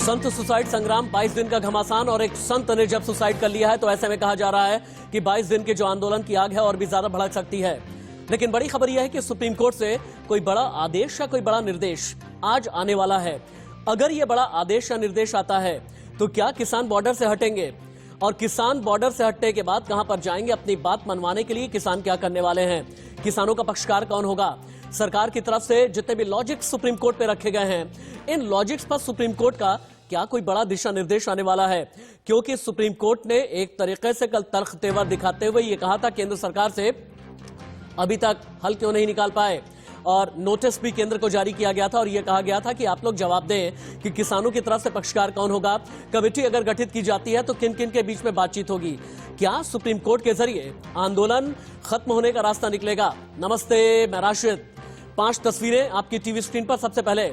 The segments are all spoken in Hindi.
संत सुसाइड संग्राम 22 दिन का घमासान और एक संत ने जब सुसाइड कर लिया है तो ऐसे में कहा जा रहा है कि 22 दिन के जो आंदोलन की आग है और भी ज्यादा भड़क सकती है। लेकिन बड़ी खबर यह है कि सुप्रीम कोर्ट से कोई बड़ा आदेश या कोई बड़ा निर्देश आज आने वाला है। अगर यह बड़ा आदेश या निर्देश आता है तो क्या किसान बॉर्डर से हटेंगे? और किसान बॉर्डर से हटने के बाद कहां पर जाएंगे? अपनी बात मनवाने के लिए किसान क्या करने वाले हैं? किसानों का पक्षकार कौन होगा? सरकार की तरफ से जितने भी लॉजिक सुप्रीम कोर्ट पे रखे गए हैं, इन लॉजिक्स पर सुप्रीम कोर्ट का क्या कोई बड़ा दिशा निर्देश आने वाला है? क्योंकि सुप्रीम कोर्ट ने एक तरीके से कल तर्क तेवर दिखाते हुए यह कहा था केंद्र सरकार से अभी तक हल क्यों नहीं निकाल पाए, और नोटिस भी केंद्र को जारी किया गया था और यह कहा गया था कि आप लोग जवाब दें कि किसानों की तरफ से पक्षकार कौन होगा, कमेटी अगर गठित की जाती है तो किन किन के बीच में बातचीत होगी, क्या सुप्रीम कोर्ट के जरिए आंदोलन खत्म होने का रास्ता निकलेगा? नमस्ते, मैं राशिद। 5 तस्वीरें आपकी टीवी स्क्रीन पर। सबसे पहले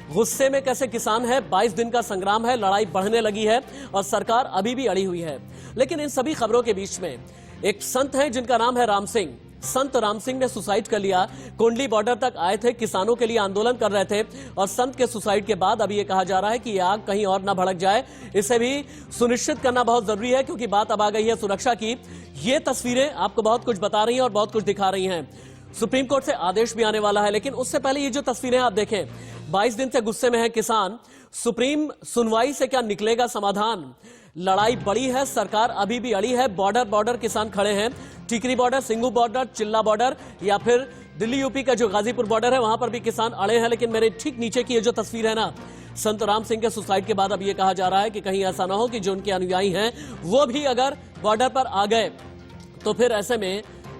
गुस्से में कैसे किसान है, 22 दिन का संग्राम है, लड़ाई बढ़ने लगी है और सरकार अभी भी अड़ी हुई है। लेकिन इन सभी खबरों के बीच में एक संत है जिनका नाम है राम सिंह। संत राम सिंह ने सुसाइड कर लिया। कोंडली बॉर्डर तक आए थे, किसानों के लिए आंदोलन कर रहे थे और संत के सुसाइड के बाद अभी यह कहा जा रहा है कि यह आग कहीं और न भड़क जाए। इसे भी सुनिश्चित करना बहुत जरूरी है क्योंकि बात अब आ गई है सुरक्षा की। ये तस्वीरें आपको बहुत कुछ बता रही हैं और बहुत कुछ दिखा रही हैं। सुप्रीम कोर्ट से आदेश भी आने वाला है, लेकिन उससे पहले ये जो तस्वीरें आप देखें, 22 दिन से गुस्से में है किसान। सुप्रीम सुनवाई से क्या निकलेगा समाधान? लड़ाई बड़ी है, सरकार अभी भी अड़ी है। बॉर्डर किसान खड़े हैं। टिकरी बॉर्डर, सिंगू बॉर्डर, चिल्ला बॉर्डर या फिर दिल्ली यूपी का जो गाजीपुर बॉर्डर है वहां पर भी किसान अड़े हैं। लेकिन मेरे ठीक नीचे की ये जो तस्वीर है ना, संत राम सिंह के सुसाइड के बाद अब यह कहा जा रहा है कि कहीं ऐसा ना हो कि जो उनके अनुयायी हैं वो भी अगर बॉर्डर पर आ गए तो फिर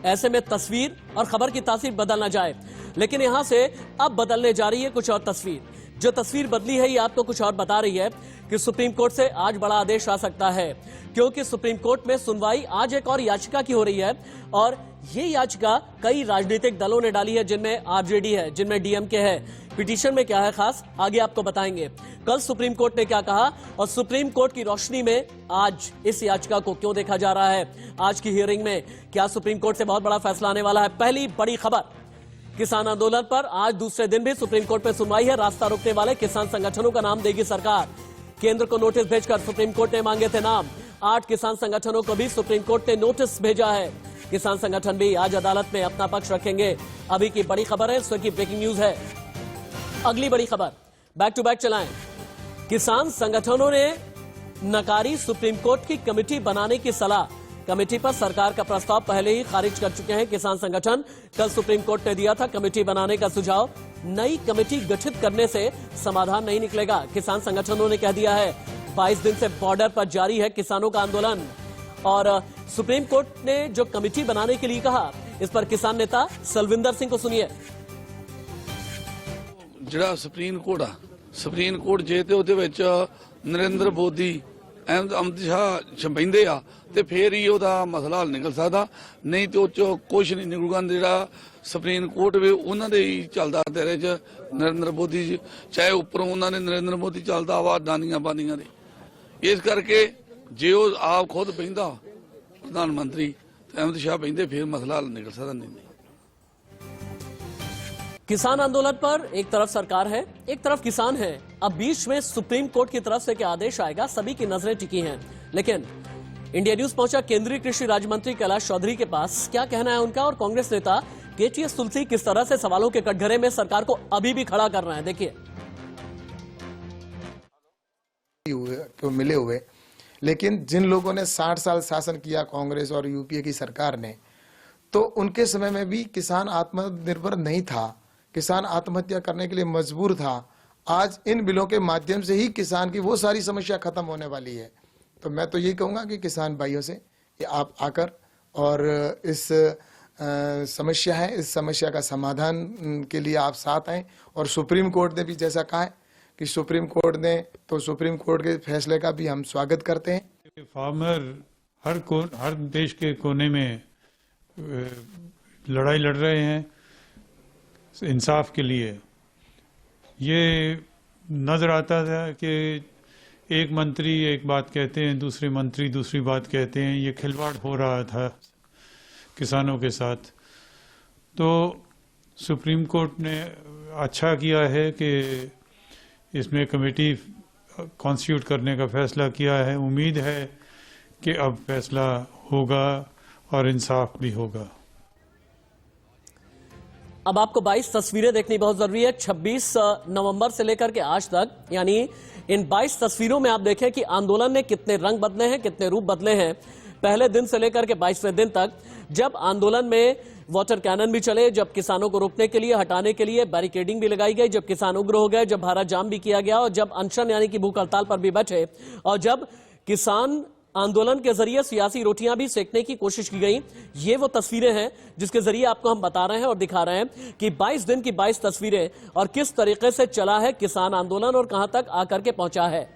ऐसे में तस्वीर और खबर की तासीर बदल ना जाए। लेकिन यहां से अब बदलने जा रही है कुछ और तस्वीर। जो तस्वीर बदली है ये आपको कुछ और बता रही है कि सुप्रीम कोर्ट से आज बड़ा आदेश आ सकता है, क्योंकि सुप्रीम कोर्ट में सुनवाई आज एक और याचिका की हो रही है और ये याचिका कई राजनीतिक दलों ने डाली है, जिनमें आरजेडी है, जिनमें डीएमके है। पिटीशन में क्या है खास, आगे आपको बताएंगे। कल सुप्रीम कोर्ट ने क्या कहा और सुप्रीम कोर्ट की रोशनी में आज इस याचिका को क्यों देखा जा रहा है? आज की हियरिंग में क्या सुप्रीम कोर्ट से बहुत बड़ा फैसला आने वाला है? पहली बड़ी खबर, किसान आंदोलन पर आज दूसरे दिन भी सुप्रीम कोर्ट में सुनवाई है। रास्ता रोकने वाले किसान संगठनों का नाम देगी सरकार। केंद्र को नोटिस भेजकर सुप्रीम कोर्ट ने मांगे थे नाम। 8 किसान संगठनों को भी सुप्रीम कोर्ट ने नोटिस भेजा है। किसान संगठन भी आज अदालत में अपना पक्ष रखेंगे। अभी की बड़ी खबर है, इस वक्त की ब्रेकिंग न्यूज है। अगली बड़ी खबर, बैक टू बैक चलाएं। किसान संगठनों ने नकारी सुप्रीम कोर्ट की कमेटी बनाने की सलाह। कमेटी पर सरकार का प्रस्ताव पहले ही खारिज कर चुके हैं किसान संगठन। कल सुप्रीम कोर्ट ने दिया था कमेटी बनाने का सुझाव। नई कमेटी गठित करने से समाधान नहीं निकलेगा, किसान संगठनों ने कह दिया है। 22 दिन से बॉर्डर पर जारी है किसानों का आंदोलन और सुप्रीम कोर्ट ने जो कमेटी बनाने के लिए कहा, इस पर किसान नेता सलविंदर सिंह को सुनिए। ਜਿਹੜਾ ਸੁਪਰੀਮ ਕੋਰਟ ਜੇ ਤੇ ਉਹਦੇ ਵਿੱਚ ਨਰਿੰਦਰ ਮੋਦੀ ਅਮਿਤ ਸ਼ਾਹ ਛੰਬੈਂਦੇ ਆ ਤੇ ਫੇਰ ਹੀ ਉਹਦਾ ਮਸਲਾ ਹੱਲ ਨਿਕਲ ਸਕਦਾ, ਨਹੀਂ ਤੇ ਉਹ ਚ ਕੁਝ ਨਹੀਂ ਨਿਕਲੂਗਾ। ਜਿਹੜਾ ਸੁਪਰੀਮ ਕੋਰਟ ਵੀ ਉਹਨਾਂ ਦੇ ਹੀ ਚੱਲਦਾ ਤੇਰੇ ਚ ਨਰਿੰਦਰ ਮੋਦੀ ਜੀ, ਚਾਹੇ ਉੱਪਰੋਂ ਉਹਨਾਂ ਨੇ ਨਰਿੰਦਰ ਮੋਦੀ ਚੱਲਦਾ ਵਾ ਦਾਨੀਆਂ ਬਾਨੀਆਂ ਦੇ। ਇਸ ਕਰਕੇ ਜੇ ਉਹ ਆਪ ਖੁਦ ਬਹਿੰਦਾ ਪ੍ਰਧਾਨ ਮੰਤਰੀ ਤੇ ਅਮਿਤ ਸ਼ਾਹ ਬਹਿੰਦੇ ਫੇਰ ਮਸਲਾ ਹੱਲ ਨਿਕਲ ਸਕਦਾ। ਨਹੀਂ किसान आंदोलन पर एक तरफ सरकार है, एक तरफ किसान है। अब बीच में सुप्रीम कोर्ट की तरफ से क्या आदेश आएगा, सभी की नजरें टिकी हैं। लेकिन इंडिया न्यूज पहुंचा केंद्रीय कृषि राज्य मंत्री कैलाश चौधरी के पास। क्या कहना है उनका? और कांग्रेस नेता केटीएस तुलसी किस तरह से सवालों के कटघरे में सरकार को अभी भी खड़ा कर रहे हैं, देखिए। मिले हुए, लेकिन जिन लोगों ने 60 साल शासन किया कांग्रेस और यूपीए की सरकार ने, तो उनके समय में भी किसान आत्मनिर्भर नहीं था, किसान आत्महत्या करने के लिए मजबूर था। आज इन बिलों के माध्यम से ही किसान की वो सारी समस्या खत्म होने वाली है। तो मैं तो यही कहूंगा कि किसान भाइयों से कि आप आकर और इस समस्या है, इस समस्या का समाधान के लिए आप साथ आए। और सुप्रीम कोर्ट ने भी जैसा कहा है कि सुप्रीम कोर्ट ने, तो सुप्रीम कोर्ट के फैसले का भी हम स्वागत करते हैं। फार्मर हर देश के कोने में लड़ाई लड़ रहे हैं इंसाफ के लिए। ये नजर आता था कि एक मंत्री एक बात कहते हैं, दूसरे मंत्री दूसरी बात कहते हैं। ये खिलवाड़ हो रहा था किसानों के साथ। तो सुप्रीम कोर्ट ने अच्छा किया है कि इसमें कमेटी कॉन्स्टिट्यूट करने का फैसला किया है। उम्मीद है कि अब फैसला होगा और इंसाफ भी होगा। अब आपको 22 तस्वीरें देखनी बहुत जरूरी है। 26 नवंबर से लेकर के आज तक, यानी इन 22 तस्वीरों में आप देखें कि आंदोलन ने कितने रंग बदले हैं, कितने रूप बदले हैं। पहले दिन से लेकर के 22वें दिन तक, जब आंदोलन में वाटर कैनन भी चले, जब किसानों को रोकने के लिए, हटाने के लिए बैरिकेडिंग भी लगाई गई, जब किसान उग्र हो गए, जब भारत जाम भी किया गया, और जब अनशन यानी कि भूख हड़ताल पर भी बैठे, और जब किसान आंदोलन के जरिए सियासी रोटियां भी सेकने की कोशिश की गई। ये वो तस्वीरें हैं जिसके जरिए आपको हम बता रहे हैं और दिखा रहे हैं कि 22 दिन की 22 तस्वीरें और किस तरीके से चला है किसान आंदोलन और कहां तक आकर के पहुंचा है।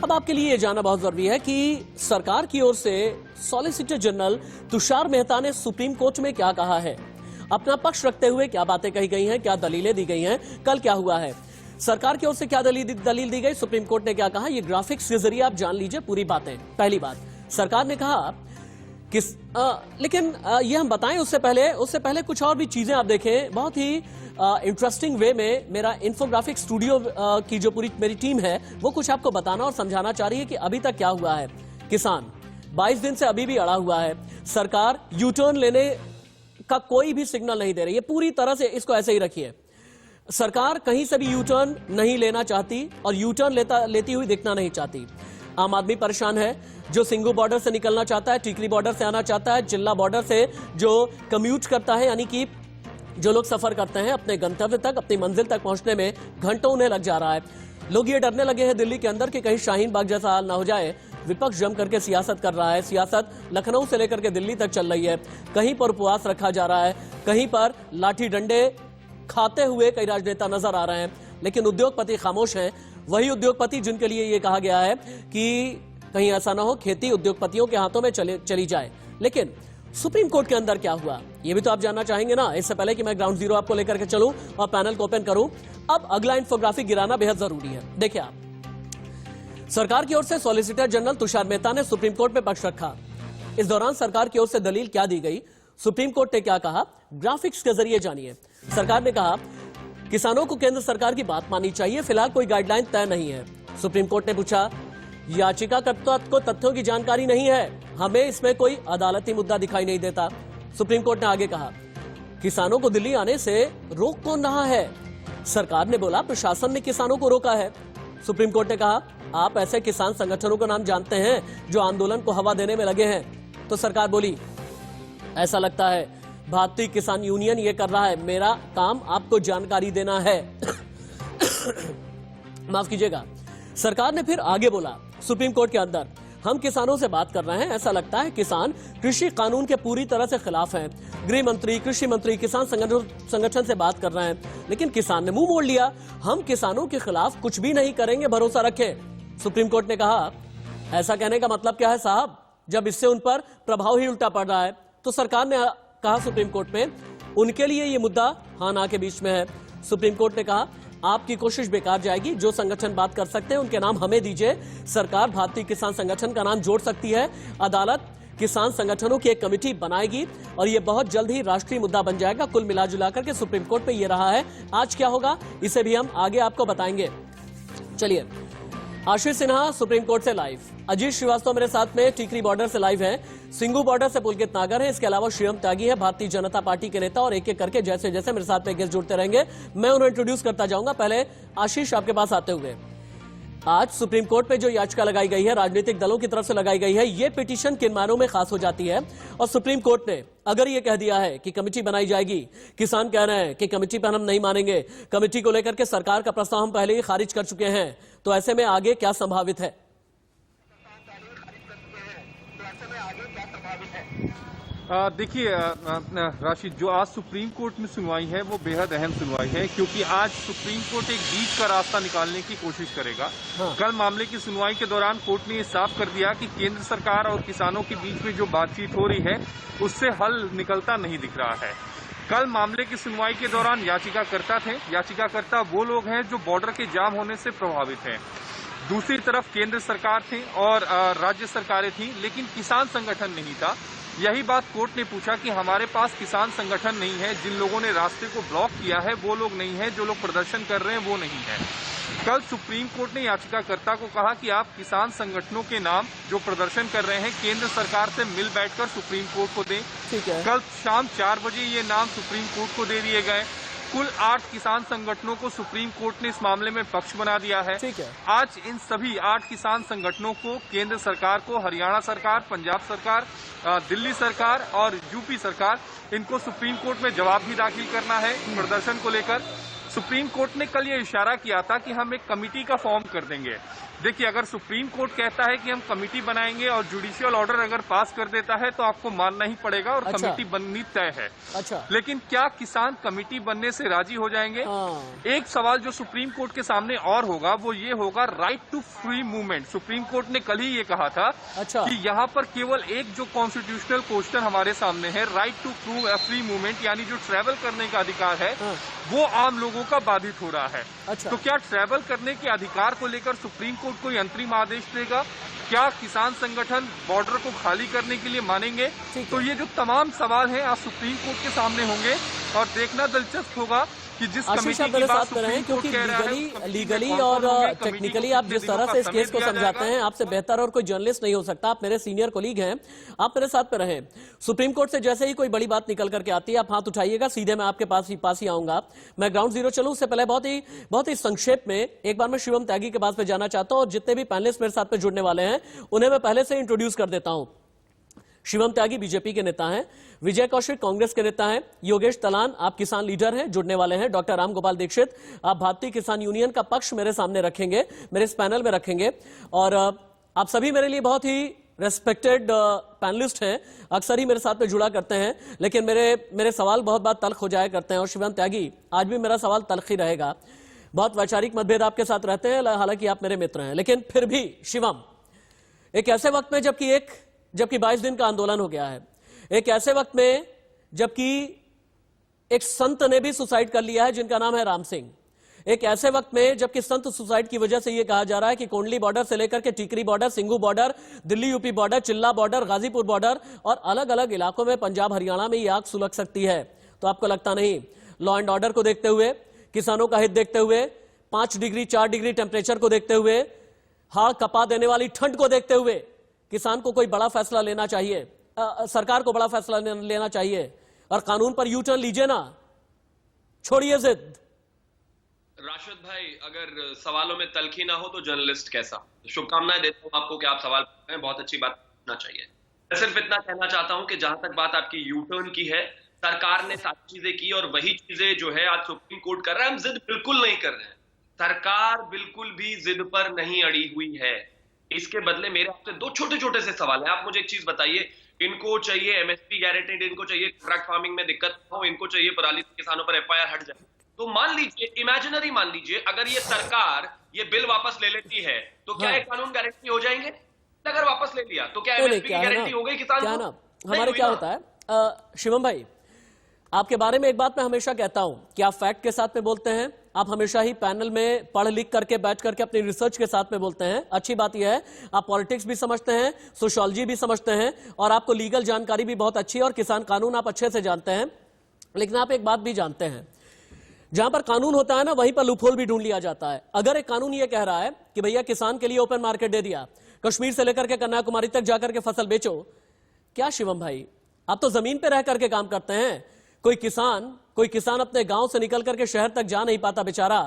अब आपके लिए यह जानना बहुत जरूरी है कि सरकार की ओर से सॉलिसिटर जनरल तुषार मेहता ने सुप्रीम कोर्ट में क्या कहा है, अपना पक्ष रखते हुए क्या बातें कही गई हैं, क्या दलीलें दी गई हैं, कल क्या हुआ है, सरकार की ओर से क्या दलील दी गई, सुप्रीम कोर्ट ने क्या कहा, ये ग्राफिक्स के जरिए आप जान लीजिए पूरी बातें। पहली बात, सरकार ने कहा कि लेकिन ये हम बताएं उससे पहले कुछ और भी चीजें आप देखें। बहुत ही इंटरेस्टिंग वे में मेरा इन्फोग्राफिक स्टूडियो की जो पूरी मेरी टीम है वो कुछ आपको बताना और समझाना चाह रही है कि अभी तक क्या हुआ है। किसान 22 दिन से अभी भी अड़ा हुआ है। सरकार यू टर्न लेने का कोई भी सिग्नल नहीं दे रही है, पूरी तरह से इसको ऐसे ही रखिए। सरकार कहीं से भी यू टर्न नहीं लेना चाहती और यू टर्न लेती हुई दिखना नहीं चाहती। आम आदमी परेशान है, जो सिंगू बॉर्डर से निकलना चाहता है, टीकरी बॉर्डर से आना चाहता है, जिला बॉर्डर से जो कम्यूट करता है, यानी कि जो लोग सफर करते हैं अपने गंतव्य तक, अपनी मंजिल तक पहुंचने में घंटों उन्हें लग जा रहा है। लोग ये डरने लगे हैं दिल्ली के अंदर कि कहीं शाहीन बाग जैसा हाल ना हो जाए। विपक्ष जम करके सियासत कर रहा है, सियासत लखनऊ से लेकर के दिल्ली तक चल रही है। कहीं पर उपवास रखा जा रहा है, कहीं पर लाठी डंडे खाते हुए कई राजनेता नजर आ रहे हैं, लेकिन उद्योगपति खामोश हैं। वही उद्योगपति जिनके लिए ये कहा गया है कि कहीं ऐसा ना हो खेती उद्योगपतियों के हाथों में चली जाए। लेकिन सुप्रीम कोर्ट के अंदर क्या हुआ, ये भी तो आप जानना चाहेंगे ना। इससे पहले कि मैं ग्राउंड जीरो आपको लेकर के चलूं और पैनल को ओपन करूं, अब अगला इन्फोग्राफिक गिराना बेहद जरूरी है। देखिए आप, सरकार की ओर से सॉलिसिटर जनरल तुषार मेहता ने सुप्रीम कोर्ट में पक्ष रखा। इस दौरान सरकार की ओर से दलील क्या दी गई, सुप्रीम कोर्ट ने क्या कहा, ग्राफिक्स के जरिए जानिए। सरकार ने कहा किसानों को केंद्र सरकार की बात माननी चाहिए, फिलहाल कोई गाइडलाइन तय नहीं है। सुप्रीम कोर्ट ने पूछा याचिकाकर्ता को तथ्यों की जानकारी नहीं है, हमें इसमें कोई अदालती मुद्दा दिखाई नहीं देता। सुप्रीम कोर्ट ने आगे कहा किसानों को दिल्ली आने से रोक कौन रहा है। सरकार ने बोला प्रशासन ने किसानों को रोका है। सुप्रीम कोर्ट ने कहा आप ऐसे किसान संगठनों का नाम जानते हैं जो आंदोलन को हवा देने में लगे हैं। तो सरकार बोली ऐसा लगता है भारतीय किसान यूनियन ये कर रहा है, मेरा काम आपको जानकारी देना है। माफ कीजिएगा। सरकार ने फिर आगे बोला सुप्रीम कोर्ट के अंदर, हम किसानों से बात कर रहे हैं, ऐसा लगता है किसान कृषि कानून के पूरी तरह से खिलाफ हैं। गृह मंत्री, कृषि मंत्री किसान संगठन से बात कर रहे हैं, लेकिन किसान ने मुंह मोड़ लिया, हम किसानों के खिलाफ कुछ भी नहीं करेंगे, भरोसा रखें। सुप्रीम कोर्ट ने कहा ऐसा कहने का मतलब क्या है साहब, जब इससे उन पर प्रभाव ही उल्टा पड़ रहा है। तो सरकार ने कहा सुप्रीम कोर्ट में उनके लिए ये मुद्दा हाँ ना के बीच में है। सुप्रीम कोर्ट ने कहा आपकी कोशिश बेकार जाएगी, जो संगठन बात कर सकते हैं उनके नाम हमें दीजिए। सरकार भारतीय किसान संगठन का नाम जोड़ सकती है, अदालत किसान संगठनों की एक कमेटी बनाएगी और यह बहुत जल्द ही राष्ट्रीय मुद्दा बन जाएगा। कुल मिलाजुला करके सुप्रीम कोर्ट में यह रहा है। आज क्या होगा इसे भी हम आगे आपको बताएंगे। चलिए, आशीष सिन्हा सुप्रीम कोर्ट से लाइव, अजीत श्रीवास्तव मेरे साथ में टीकरी बॉर्डर से लाइव हैं, सिंगू बॉर्डर से पुलकित नागर है, इसके अलावा श्रीराम त्यागी है भारतीय जनता पार्टी के नेता, और एक एक करके जैसे जैसे मेरे साथ में गेस्ट जुड़ते रहेंगे मैं उन्हें इंट्रोड्यूस करता जाऊंगा। पहले आशीष आपके पास आते हुए, आज सुप्रीम कोर्ट में जो याचिका लगाई गई है राजनीतिक दलों की तरफ से लगाई गई है, ये पिटीशन किन मायनों में खास हो जाती है? और सुप्रीम कोर्ट ने अगर ये कह दिया है कि कमेटी बनाई जाएगी, किसान कह रहे हैं कि कमेटी पर हम नहीं मानेंगे, कमेटी को लेकर के सरकार का प्रस्ताव हम पहले ही खारिज कर चुके हैं, तो ऐसे में आगे क्या संभावित है? देखिए राशिद, जो आज सुप्रीम कोर्ट में सुनवाई है वो बेहद अहम सुनवाई है, क्योंकि आज सुप्रीम कोर्ट एक बीच का रास्ता निकालने की कोशिश करेगा। कल मामले की सुनवाई के दौरान कोर्ट ने ये साफ कर दिया कि केंद्र सरकार और किसानों के बीच में जो बातचीत हो रही है उससे हल निकलता नहीं दिख रहा है। कल मामले की सुनवाई के दौरान याचिकाकर्ता वो लोग हैं जो बॉर्डर के जाम होने से प्रभावित हैं। दूसरी तरफ केंद्र सरकार थी और राज्य सरकारें थी, लेकिन किसान संगठन नहीं था। यही बात कोर्ट ने पूछा कि हमारे पास किसान संगठन नहीं है, जिन लोगों ने रास्ते को ब्लॉक किया है वो लोग नहीं है, जो लोग प्रदर्शन कर रहे हैं वो नहीं है। कल सुप्रीम कोर्ट ने याचिकाकर्ता को कहा कि आप किसान संगठनों के नाम जो प्रदर्शन कर रहे हैं केंद्र सरकार से मिल बैठकर सुप्रीम कोर्ट को दें। ठीक है। कल शाम 4 बजे ये नाम सुप्रीम कोर्ट को दे दिए गए। कुल 8 किसान संगठनों को सुप्रीम कोर्ट ने इस मामले में पक्ष बना दिया है। ठीक है। आज इन सभी 8 किसान संगठनों को केंद्र सरकार को, हरियाणा सरकार, पंजाब सरकार, दिल्ली सरकार और यूपी सरकार, इनको सुप्रीम कोर्ट में जवाब भी दाखिल करना है प्रदर्शन को लेकर। सुप्रीम कोर्ट ने कल ये इशारा किया था कि हम एक कमेटी का फॉर्म कर देंगे। देखिए, अगर सुप्रीम कोर्ट कहता है कि हम कमेटी बनाएंगे और जुडिशियल ऑर्डर अगर पास कर देता है तो आपको मानना ही पड़ेगा और अच्छा। कमेटी बननी तय है। अच्छा। लेकिन क्या किसान कमेटी बनने से राजी हो जाएंगे? एक सवाल जो सुप्रीम कोर्ट के सामने और होगा वो ये होगा, right to free movement. Supreme court ने कल ही ये कहा था अच्छा। कि यहाँ पर केवल एक जो कॉन्स्टिट्यूशनल क्वेश्चन हमारे सामने है, राइट टू फ्री मूवमेंट, यानी जो ट्रैवल करने का अधिकार है वो आम लोगों का बाधित हो रहा है। अच्छा। तो क्या ट्रैवल करने के अधिकार को लेकर सुप्रीम कोर्ट कोई अंतरिम आदेश देगा? क्या किसान संगठन बॉर्डर को खाली करने के लिए मानेंगे? तो ये जो तमाम सवाल हैं आज सुप्रीम कोर्ट के सामने होंगे और देखना दिलचस्प होगा कि जिस आशीष आप कमेटी मेरे की बात साथ रहे हैं, सुप्रीम क्योंकि कोर्ट कह रहा है लीगली और टेक्निकली आप जिस तरह से इस केस को समझाते हैं, आपसे बेहतर और कोई जर्नलिस्ट नहीं हो सकता। आप मेरे सीनियर कोलीग हैं, आप मेरे साथ पे रहे। सुप्रीम कोर्ट से जैसे ही कोई बड़ी बात निकल करके आती है आप हाथ उठाइएगा, सीधे मैं आपके पास ही आऊंगा। मैं ग्राउंड जीरो चलूं उससे पहले बहुत ही संक्षेप में एक बार मैं शिवम त्यागी के पास पे जाना चाहता हूं और जितने भी पैनलिस्ट मेरे साथ पे जुड़ने वाले हैं उन्हें मैं पहले से इंट्रोड्यूस कर देता हूं। शिवम त्यागी बीजेपी के नेता हैं, विजय कौशिक कांग्रेस के नेता हैं, योगेश तलान आप किसान लीडर हैं, जुड़ने वाले हैं, डॉक्टर राम गोपाल दीक्षित आप भारतीय किसान यूनियन का पक्ष मेरे सामने रखेंगे, मेरे इस पैनल में रखेंगे। और आप सभी मेरे लिए बहुत ही रेस्पेक्टेड पैनलिस्ट हैं, अक्सर ही मेरे साथ में जुड़ा करते हैं, लेकिन मेरे सवाल बहुत बार तल्ख हो जाया करते हैं और शिवम त्यागी आज भी मेरा सवाल तल्ख ही रहेगा। बहुत वैचारिक मतभेद आपके साथ रहते हैं, हालांकि आप मेरे मित्र हैं, लेकिन फिर भी शिवम, एक ऐसे वक्त में जबकि 22 दिन का आंदोलन हो गया है, एक ऐसे वक्त में जबकि एक संत ने भी सुसाइड कर लिया है जिनका नाम है राम सिंह, एक ऐसे वक्त में जबकि संत सुसाइड की वजह से यह कहा जा रहा है कि कोंडली बॉर्डर से लेकर के Tikri border, Singhu border, Delhi UP border, चिल्ला बॉर्डर, गाजीपुर बॉर्डर और अलग अलग इलाकों में पंजाब हरियाणा में यह आग सुलग सकती है, तो आपको लगता नहीं लॉ एंड ऑर्डर को देखते हुए, किसानों का हित देखते हुए, 5 डिग्री 4 डिग्री टेम्परेचर को देखते हुए, हाड़ कपा देने वाली ठंड को देखते हुए किसान को कोई बड़ा फैसला लेना चाहिए, सरकार को बड़ा फैसला लेना चाहिए और कानून पर यू टर्न लीजिए ना, छोड़िए जिद। राशिद भाई, अगर सवालों में तल्खी ना हो तो जर्नलिस्ट कैसा? शुभकामनाएं देता हूं आपको कि आप सवाल पूछ रहे हैं, बहुत अच्छी बात पूछना चाहिए। मैं सिर्फ इतना कहना चाहता हूं कि जहां तक बात आपकी यू टर्न की है, सरकार ने सारी चीजें की और वही चीजें जो है आज सुप्रीम कोर्ट कर रहा है। हम जिद बिल्कुल नहीं कर रहे हैं, सरकार बिल्कुल भी जिद पर नहीं अड़ी हुई है। इसके बदले मेरे आपसे 2 छोटे छोटे से सवाल हैं। आप मुझे एक चीज बताइए, इनको चाहिए एमएसपी गारंटीड, इनको चाहिए कॉन्ट्रैक्ट फार्मिंग में दिक्कत हो, इनको चाहिए पराली किसानों पर एफआईआर हट जाए। तो मान लीजिए, इमेजिनरी मान लीजिए, अगर ये सरकार ये बिल वापस ले लेती है तो क्या ये कानून गारंटी हो जाएंगे? अगर वापस ले लिया तो क्या एमएसपी की गारंटी हो गई किसान को? हमारे क्या होता है शिवम भाई, आपके बारे में एक बात मैं हमेशा कहता हूं कि आप फैक्ट के साथ में बोलते हैं, आप हमेशा ही पैनल में पढ़ लिख करके बैठ करके अपनी रिसर्च के साथ में बोलते हैं। अच्छी बात यह है आप पॉलिटिक्स भी समझते हैं, सोशियोलॉजी भी समझते हैं और आपको लीगल जानकारी भी बहुत अच्छी है और किसान कानून आप अच्छे से जानते हैं। लेकिन आप एक बात भी जानते हैं, जहां पर कानून होता है ना वहीं पर लूपहोल भी ढूंढ लिया जाता है। अगर एक कानून यह कह रहा है कि भैया किसान के लिए ओपन मार्केट दे दिया, कश्मीर से लेकर के कन्याकुमारी तक जाकर के फसल बेचो, क्या शिवम भाई आप तो जमीन पे रह करके काम करते हैं। कोई किसान अपने गांव से निकल करके शहर तक जा नहीं पाता बेचारा,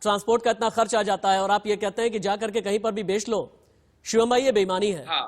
ट्रांसपोर्ट का इतना खर्च आ जाता है और आप ये कहते हैं कि जा करके कहीं पर भी बेच लो। शिवम भाई ये बेईमानी है। हाँ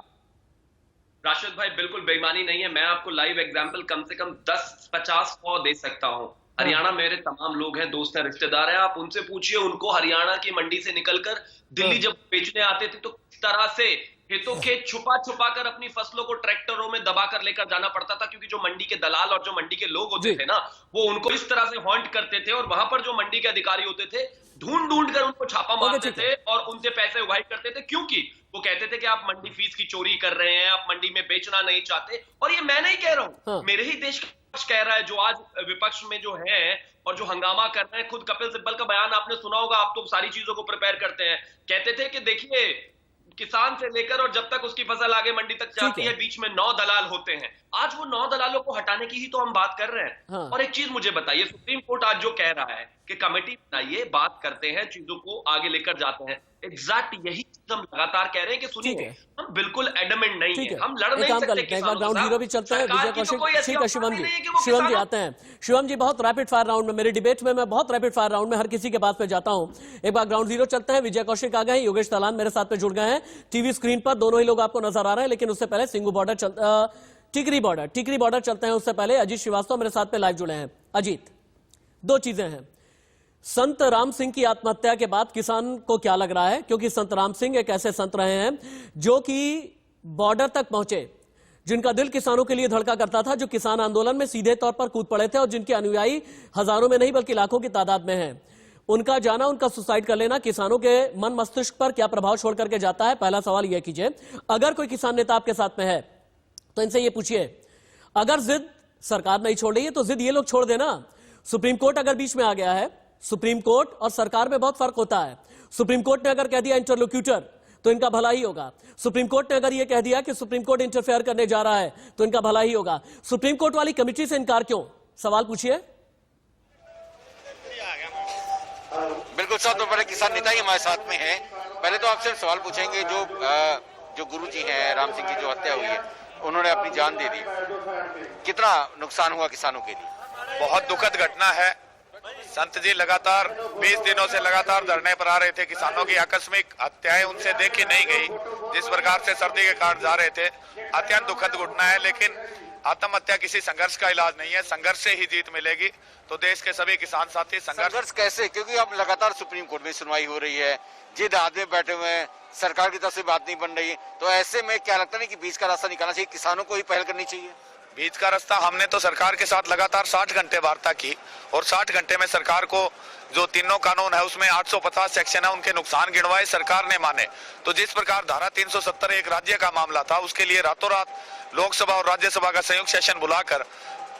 राशिद भाई, बिल्कुल बेईमानी नहीं है। मैं आपको लाइव एग्जांपल कम से कम 10, 50, 100 दे सकता हूं। हरियाणा मेरे तमाम लोग हैं, दोस्त हैं, रिश्तेदार हैं, आप उनसे पूछिए, उनको हरियाणा की मंडी से निकलकर दिल्ली जब बेचने आते थे तो किस तरह से खेतों के छुपा कर अपनी फसलों को ट्रैक्टरों में दबा कर लेकर जाना पड़ता था, क्योंकि जो मंडी के दलाल और जो मंडी के लोग होते थे ना, वो उनको इस तरह से हॉन्ट करते थे और वहां पर जो मंडी के अधिकारी होते थे ढूंढ कर उनको छापा मारते थे और उनसे पैसे उगाई करते थे, क्योंकि वो कहते थे कि आप मंडी फीस की चोरी कर रहे हैं, आप मंडी में बेचना नहीं चाहते। और ये मैं नहीं कह रहा हूं, मेरे ही देश का विपक्ष कह रहा है, जो आज विपक्ष में जो है और जो हंगामा कर रहे हैं। खुद कपिल सिब्बल का बयान आपने सुना होगा, आप तो सारी चीजों को प्रिपेयर करते हैं। कहते थे कि देखिए किसान से लेकर और जब तक उसकी फसल आगे मंडी तक जाती है बीच में 9 दलाल होते हैं। आज वो 9 दलालों को हटाने की ही तो हम बात कर रहे हैं। हाँ। और एक चीज मुझे बताइए, सुप्रीम कोर्ट आज जो कह रहा है कि कमेटी बनाइए, बात करते हैं, चीजों को आगे लेकर जाते हैं, एग्जैक्ट यही चीज हम लगातार कह रहे हैं कि सुनिए हम बिल्कुल एडमेंट नहीं है, हम लड़ नहीं सकते किसानों के ग्राउंड साथ। जीरो भी चलते हैं विजय कौशिक। ठीक है शिवम जी, नहीं है कि वो शिवम जी किसानों- आते हैं। शिवम जी बहुत रैपिड फायर राउंड में, मेरी डिबेट में मैं बहुत रैपिड फायर राउंड में हर किसी के पास पे जाता हूं। एक बार ग्राउंड जीरो चलते हैं, विजय कौशिक आ गए हैं, योगेश तलान मेरे साथ पे जुड़ गए हैं टीवी स्क्रीन पर, दोनों ही लोग आपको नजर आ रहे हैं। लेकिन उससे पहले सिंगू बॉर्डर टिकरी बॉर्डर चलते हैं। उससे पहले अजीत श्रीवास्तव मेरे साथ पे लाइव जुड़े हैं। अजीत, दो चीजें हैं, संत राम सिंह की आत्महत्या के बाद किसान को क्या लग रहा है, क्योंकि संत राम सिंह एक ऐसे संत रहे हैं जो कि बॉर्डर तक पहुंचे, जिनका दिल किसानों के लिए धड़का करता था, जो किसान आंदोलन में सीधे तौर पर कूद पड़े थे और जिनके अनुयायी हजारों में नहीं बल्कि लाखों की तादाद में हैं। उनका जाना, उनका सुसाइड कर लेना किसानों के मन मस्तिष्क पर क्या प्रभाव छोड़ करके जाता है? पहला सवाल यह कीजिए। अगर कोई किसान नेता आपके साथ में है तो इनसे यह पूछिए, अगर जिद सरकार नहीं छोड़ रही है तो जिद ये लोग छोड़ देना। सुप्रीम कोर्ट अगर बीच में आ गया है, सुप्रीम कोर्ट और सरकार में बहुत फर्क होता है। सुप्रीम कोर्ट ने अगर कह दिया इंटरलोक्यूटर तो इनका भला ही होगा। सुप्रीम कोर्ट ने अगर यह कह दिया कि सुप्रीम कोर्ट इंटरफेयर करने जा रहा है तो इनका भला ही होगा। सुप्रीम कोर्ट वाली कमेटी से इनकार क्यों? सवाल पूछिए। बिल्कुल, सब तो बड़े किसान नेता ही हमारे साथ में हैं। पहले तो आपसे सवाल पूछेंगे, जो गुरु जी हैं राम सिंह की जो हत्या हुई है, उन्होंने अपनी जान दे दी, कितना नुकसान हुआ किसानों के लिए? बहुत दुखद घटना है। संत जी लगातार 20 दिनों से लगातार धरने पर आ रहे थे। किसानों की आकस्मिक हत्याएं उनसे देखी नहीं गई, जिस प्रकार से सर्दी के कारण जा रहे थे। अत्यंत दुखद घटना है, लेकिन आत्महत्या किसी संघर्ष का इलाज नहीं है। संघर्ष से ही जीत मिलेगी। तो देश के सभी किसान साथी संघर्ष कैसे? क्योंकि अब लगातार सुप्रीम कोर्ट में सुनवाई हो रही है, जिद आदमी बैठे हुए हैं, सरकार की तरफ से बात नहीं बन रही, तो ऐसे में क्या लगता नहीं कि बीच का रास्ता निकालना चाहिए, किसानों को ही पहल करनी चाहिए? बीच का रास्ता, हमने तो सरकार के साथ लगातार 60 घंटे वार्ता की और 60 घंटे में सरकार को जो तीनों कानून है उसमें 850 सेक्शन है, उनके नुकसान गिनवाए, सरकार ने माने। तो जिस प्रकार धारा 370 एक राज्य का मामला था, उसके लिए रातों रात लोकसभा और राज्यसभा का संयुक्त सेशन बुलाकर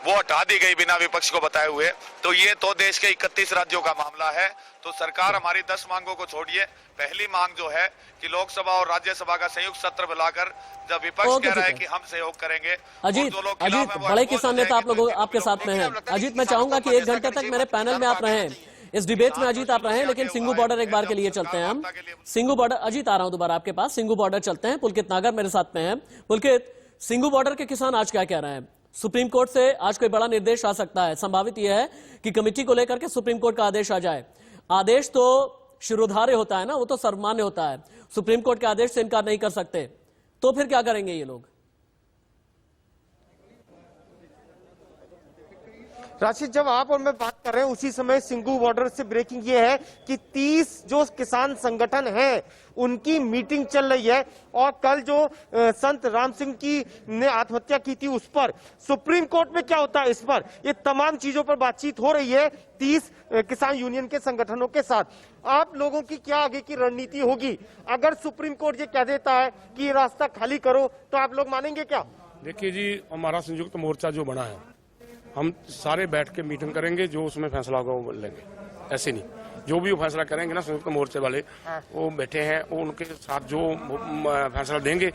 वो हटा दी गई बिना विपक्ष को बताए हुए। तो ये तो देश के 31 राज्यों का मामला है। तो सरकार हमारी 10 मांगों को छोड़िए, पहली मांग जो है कि लोकसभा और राज्यसभा का संयुक्त सत्र बुलाकर, जब विपक्ष कह रहा है कि हम सहयोग करेंगे, अजीत, बड़े किसान नेता आप लोग आपके साथ में हैं। अजीत, मैं चाहूंगा कि 1 घंटे तक मेरे पैनल में आप रहें, इस डिबेट में अजीत आप रहें, लेकिन सिंगू बॉर्डर एक बार के लिए चलते हैं हम। सिंगू बॉर्डर, अजीत आ रहा हूं दोबारा आपके पास। सिंगू बॉर्डर चलते हैं, पुलकित नागर मेरे साथ में है। पुलकित, सिंगू बॉर्डर के किसान आज क्या कह रहे हैं? सुप्रीम कोर्ट से आज कोई बड़ा निर्देश आ सकता है, संभावित यह है कि कमेटी को लेकर के सुप्रीम कोर्ट का आदेश आ जाए। आदेश तो शिरोधार्य होता है ना, वो तो सर्वमान्य होता है। सुप्रीम कोर्ट के आदेश से इनकार नहीं कर सकते, तो फिर क्या करेंगे ये लोग? राशिद, जब आप और मैं बात कर रहे हैं उसी समय सिंगू बॉर्डर से ब्रेकिंग ये है कि 30 जो किसान संगठन हैं उनकी मीटिंग चल रही है और कल जो संत राम सिंह की ने आत्महत्या की थी उस पर सुप्रीम कोर्ट में क्या होता है, इस पर ये तमाम चीजों पर बातचीत हो रही है 30 किसान यूनियन के संगठनों के साथ। आप लोगों की क्या आगे की रणनीति होगी? अगर सुप्रीम कोर्ट ये कह देता है कि ये रास्ता खाली करो तो आप लोग मानेंगे क्या? देखिए जी, हमारा संयुक्त मोर्चा जो बना है, हम सारे बैठ के मीटिंग करेंगे, जो उसमें फैसला होगा वो लेंगे। ऐसे नहीं, जो भी वो फैसला करेंगे ना संयुक्त मोर्चे वाले, वो बैठे हैं, वो उनके साथ जो फैसला देंगे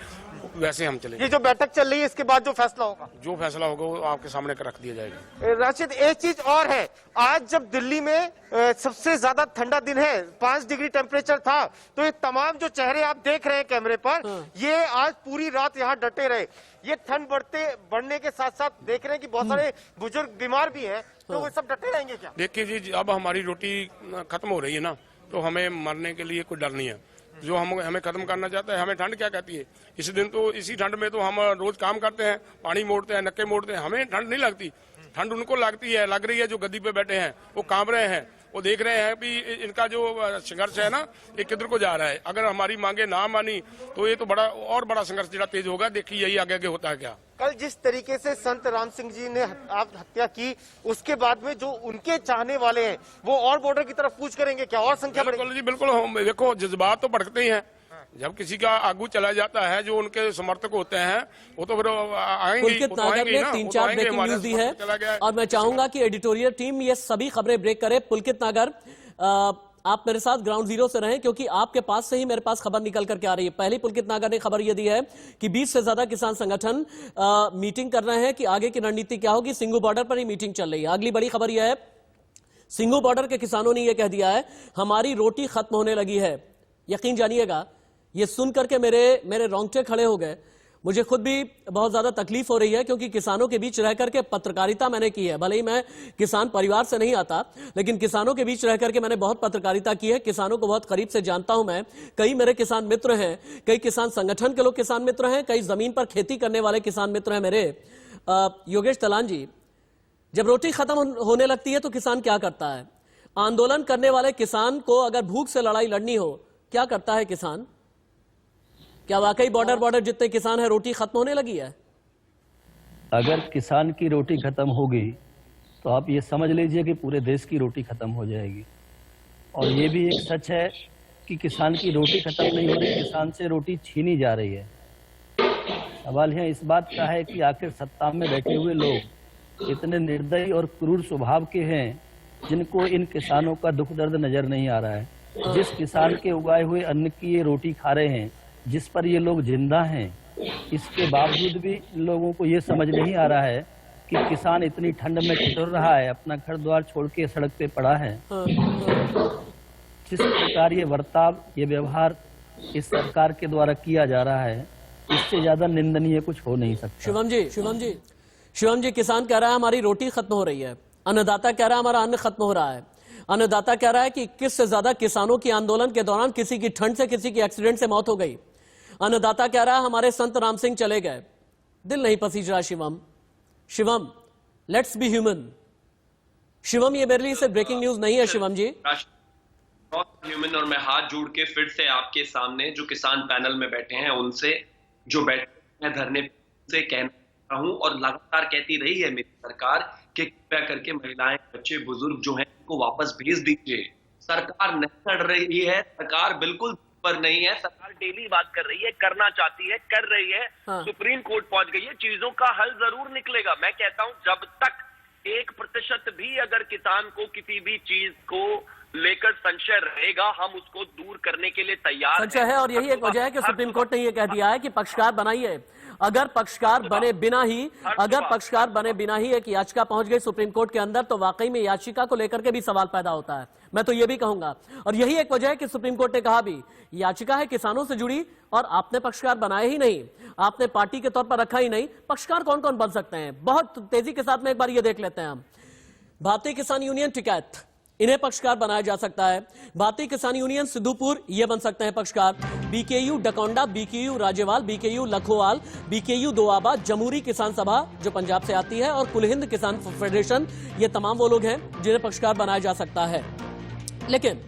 वैसे हम चलेंगे। ये जो बैठक चल रही है इसके बाद जो फैसला होगा, जो फैसला होगा वो आपके सामने रख दिया जाएगा। राशिद, एक चीज और है, आज जब दिल्ली में सबसे ज्यादा ठंडा दिन है, 5 डिग्री टेम्परेचर था, तो ये तमाम जो चेहरे आप देख रहे हैं कैमरे पर, ये आज पूरी रात यहाँ डटे रहे। ये ठंड बढ़ने के साथ साथ देख रहे हैं कि बहुत सारे बुजुर्ग बीमार भी हैं, तो वो सब डटे रहेंगे क्या? देखिए जी, अब हमारी रोटी खत्म हो रही है ना, तो हमें मरने के लिए कोई डर नहीं है। जो हमें खत्म करना चाहता है, हमें ठंड क्या कहती है? इस दिन तो इसी ठंड में तो हम रोज काम करते हैं, पानी मोड़ते हैं, नक्के मोड़ते हैं, हमें ठंड नहीं लगती। ठंड उनको लगती है, लग रही है जो गद्दी पे बैठे हैं, वो कांप रहे हैं, वो देख रहे हैं कि इनका जो संघर्ष है ना, ये किधर को जा रहा है। अगर हमारी मांगे ना मानी तो ये तो बड़ा संघर्ष जरा तेज होगा। देखिए यही आगे होता है क्या। कल जिस तरीके से संत राम सिंह जी ने हत्या की, उसके बाद में जो उनके चाहने वाले हैं वो और बॉर्डर की तरफ कूच करेंगे क्या? और संख्या बढ़ेगी? बिल्कुल जी, बिल्कुल। देखो, जज्बात तो भड़कते ही हैं। जब किसी का आगू चला जाता है, जो उनके समर्थक होते हैं, वो तो फिर आएंगे। पुलकित नागर ने 3-4 ब्रेकिंग न्यूज दी है और मैं चाहूंगा कि एडिटोरियल टीम ये सभी खबरें ब्रेक करे। पुलकित नागर, आप मेरे साथ ग्राउंड जीरो से रहें, क्योंकि आपके पास से ही मेरे पास खबर निकल करके आ रही है। पहली पुलकित नागर ने खबर यह दी है कि 20 से ज्यादा किसान संगठन मीटिंग कर रहे हैं कि आगे की रणनीति क्या होगी। सिंगू बॉर्डर पर ही मीटिंग चल रही है। अगली बड़ी खबर यह है, सिंगू बॉर्डर के किसानों ने यह कह दिया है हमारी रोटी खत्म होने लगी है। यकीन जानिएगा, ये सुन करके मेरे रोंगटे खड़े हो गए। मुझे खुद भी बहुत ज्यादा तकलीफ हो रही है, क्योंकि किसानों के बीच रह करके पत्रकारिता मैंने की है। भले ही मैं किसान परिवार से नहीं आता, लेकिन किसानों के बीच रह करके मैंने बहुत पत्रकारिता की है। किसानों को बहुत करीब से जानता हूं मैं। कई मेरे किसान मित्र हैं, कई किसान संगठन के लोग किसान मित्र हैं, कई जमीन पर खेती करने वाले किसान मित्र हैं मेरे। योगेश तलान जी, जब रोटी खत्म होने लगती है तो किसान क्या करता है? आंदोलन करने वाले किसान को अगर भूख से लड़ाई लड़नी हो, क्या करता है किसान? क्या वाकई बॉर्डर जितने किसान है रोटी खत्म होने लगी है? अगर किसान की रोटी खत्म होगी तो आप ये समझ लीजिए कि पूरे देश की रोटी खत्म हो जाएगी। और ये भी एक सच है कि किसान की रोटी खत्म नहीं हो रही, किसान से रोटी छीनी जा रही है। सवाल यहाँ इस बात का है कि आखिर सत्ता में बैठे हुए लोग इतने निर्दयी और क्रूर स्वभाव के हैं जिनको इन किसानों का दुख दर्द नजर नहीं आ रहा है। जिस किसान के उगाए हुए अन्न की ये रोटी खा रहे हैं, जिस पर ये लोग जिंदा हैं, इसके बावजूद भी लोगों को ये समझ नहीं आ रहा है कि किसान इतनी ठंड में ठिठुर रहा है, अपना घर द्वार छोड़ के सड़क पे पड़ा है। जिस प्रकार ये बर्ताव, ये व्यवहार इस सरकार के द्वारा किया जा रहा है, इससे ज्यादा निंदनीय कुछ हो नहीं सकता। शिवम जी, किसान कह रहा है हमारी रोटी खत्म हो रही है, अन्नदाता कह रहा है हमारा अन्न खत्म हो रहा है। अन्नदाता कह रहा है कि 21 से ज्यादा किसानों की आंदोलन के दौरान किसी की ठंड से, किसी की एक्सीडेंट से मौत हो गई। अन्नदाता कह रहा है हमारे संत राम सिंह चले गए। दिल नहीं पसीज रहा Shivam, let's be human. Shivam, ये मेरे लिए सिर्फ ब्रेकिंग न्यूज नहीं है शिवम जी। ह्यूमन, और मैं हाथ जोड़ के फिर से आपके सामने जो किसान पैनल में बैठे हैं, उनसे जो बैठे हैं धरने से कहना हूं, और लगातार कहती रही है मेरी सरकार कि कृपया करके महिलाएं, बच्चे, बुजुर्ग जो हैं उनको वापस भेज दीजिए। सरकार नहीं लड़ रही है, सरकार बिल्कुल पर नहीं है, सरकार डेली बात कर रही है, करना चाहती है, कर रही है। सुप्रीम कोर्ट पहुंच गई है, चीजों का हल जरूर निकलेगा। मैं कहता हूं जब तक 1% भी अगर किसान को किसी भी चीज को लेकर संशय रहेगा, हम उसको दूर करने के लिए तैयार हैं। संशय है, और यही एक वजह है कि सुप्रीम कोर्ट ने यह कह दिया है कि पक्षकार बनाइए। अगर पक्षकार बने बिना ही एक याचिका पहुंच गई सुप्रीम कोर्ट के अंदर, तो वाकई में याचिका को लेकर के भी सवाल पैदा होता है। मैं तो यह भी कहूंगा, और यही एक वजह है कि सुप्रीम कोर्ट ने कहा भी याचिका है किसानों से जुड़ी, और आपने पक्षकार बनाए ही नहीं, आपने पार्टी के तौर पर रखा ही नहीं। पक्षकार कौन कौन बन सकते हैं? बहुत तेजी के साथ में एक बार ये देख लेते हैं हम। भारतीय किसान यूनियन टिकैत, इन्हें पक्षकार बनाया जा सकता है। भारतीय किसान यूनियन सिद्धूपुर, ये बन सकते हैं पक्षकार। BKU Dakaunda, BKU Rajewal, BKU Lakhowal, BKU Doaba, Jamhoori Kisan सभा जो पंजाब से आती है, और कुल हिंद किसान फेडरेशन, ये तमाम वो लोग हैं जिन्हें पक्षकार बनाया जा सकता है। लेकिन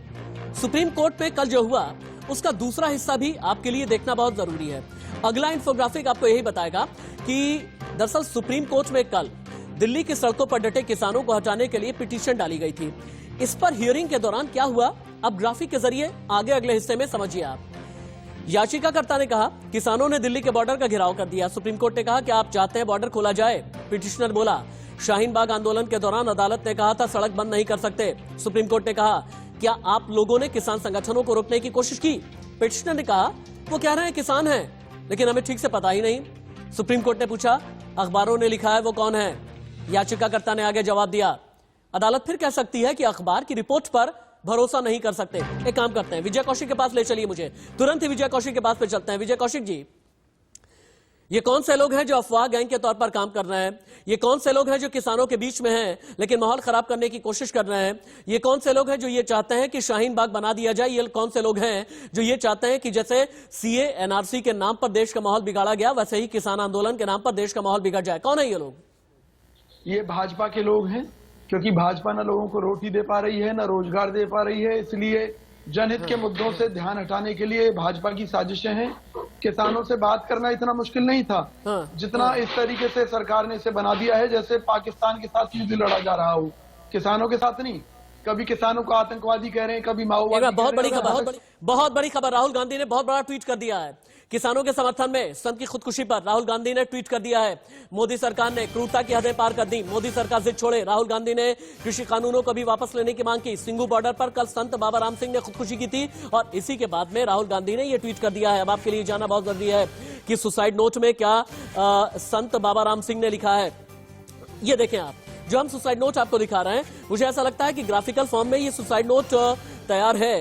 सुप्रीम कोर्ट में कल जो हुआ उसका दूसरा हिस्सा भी आपके लिए देखना बहुत जरूरी है। अगला इंफोग्राफिक आपको यही बताएगा कि दरअसल सुप्रीम कोर्ट में कल दिल्ली की सड़कों पर डटे किसानों को हटाने के लिए पिटीशन डाली गई थी। इस पर हियरिंग के दौरान क्या हुआ, अब ग्राफिक के जरिए आगे अगले हिस्से में समझिए आप। याचिकाकर्ता ने कहा किसानों ने दिल्ली के बॉर्डर का घेराव कर दिया। सुप्रीम कोर्ट ने कहा कि आप चाहते हैं बॉर्डर खोला जाए। पिटिशनर बोला शाहीन बाग आंदोलन के दौरान अदालत ने कहा था सड़क बंद नहीं कर सकते। सुप्रीम कोर्ट ने कहा क्या आप लोगों ने किसान संगठनों को रोकने की कोशिश की? पिटिशनर ने कहा वो कह रहे हैं किसान हैं, लेकिन हमें ठीक से पता ही नहीं। सुप्रीम कोर्ट ने पूछा अखबारों ने लिखा है वो कौन है? याचिकाकर्ता ने आगे जवाब दिया अदालत फिर कह सकती है कि अखबार की रिपोर्ट पर भरोसा नहीं कर सकते। एक काम करते हैं, विजय कौशिक के पास ले चलिए मुझे, तुरंत ही विजय कौशिक के पास पे चलते हैं। विजय कौशिक जी, ये कौन से लोग हैं जो अफवाह गैंग के तौर पर काम कर रहे हैं? ये कौन से लोग हैं जो किसानों के बीच में हैं लेकिन माहौल खराब करने की कोशिश कर रहे हैं? ये कौन से लोग हैं जो ये चाहते हैं कि शाहीन बाग बना दिया जाए? ये कौन से लोग हैं जो ये चाहते हैं कि जैसे सीए एनआरसी के नाम पर देश का माहौल बिगाड़ा गया, वैसे ही किसान आंदोलन के नाम पर देश का माहौल बिगड़ जाए? कौन है ये लोग? ये भाजपा के लोग हैं, क्योंकि भाजपा न लोगों को रोटी दे पा रही है, न रोजगार दे पा रही है, इसलिए जनहित के मुद्दों से ध्यान हटाने के लिए भाजपा की साजिशें हैं। किसानों से बात करना इतना मुश्किल नहीं था जितना इस तरीके से सरकार ने इसे बना दिया है, जैसे पाकिस्तान के साथ युद्ध लड़ा जा रहा हो, किसानों के साथ नहीं। कभी किसानों को आतंकवादी कह रहे हैं, कभी माओवादी। बहुत बड़ी खबर राहुल गांधी ने बहुत बड़ा ट्वीट कर दिया है किसानों के समर्थन में। संत की खुदकुशी पर राहुल गांधी ने ट्वीट कर दिया है, मोदी सरकार ने क्रूरता की हदें पार कर दी, मोदी सरकार जिद छोड़े। राहुल गांधी ने कृषि कानूनों को भी वापस लेने की मांग की। सिंगू बॉर्डर पर कल संत बाबा राम सिंह ने खुदकुशी की थी और इसी के बाद में राहुल गांधी ने यह ट्वीट कर दिया है। अब आपके लिए जानना बहुत जरूरी है कि सुसाइड नोट में क्या संत बाबा राम सिंह ने लिखा है। ये देखें आप, जो हम सुसाइड नोट आपको दिखा रहे हैं, मुझे ऐसा लगता है कि ग्राफिकल फॉर्म में ये सुसाइड नोट तैयार है।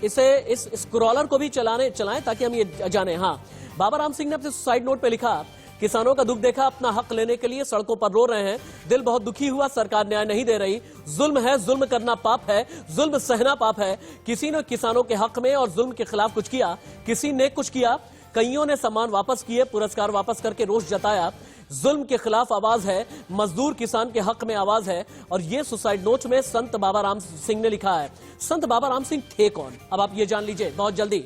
इसे इस स्क्रॉलर को भी चलाएं ताकि हम ये जाने। हाँ, बाबा राम सिंह ने अपने सुसाइड नोट पे लिखा, किसानों का दुख देखा, अपना हक लेने के लिए सड़कों पर रो रहे हैं, दिल बहुत दुखी हुआ, सरकार न्याय नहीं दे रही, जुल्म है, जुल्म करना पाप है, जुल्म सहना पाप है। किसी ने किसानों के हक में और जुल्म के खिलाफ कुछ किया, किसी ने कुछ किया, कईयों ने सम्मान वापस किए, पुरस्कार वापस करके रोष जताया। जुल्म के खिलाफ आवाज है, मजदूर किसान के हक में आवाज है। और ये सुसाइड नोट में संत बाबा राम सिंह ने लिखा है। संत बाबा राम सिंह थे कौन, अब आप ये जान लीजिए बहुत जल्दी।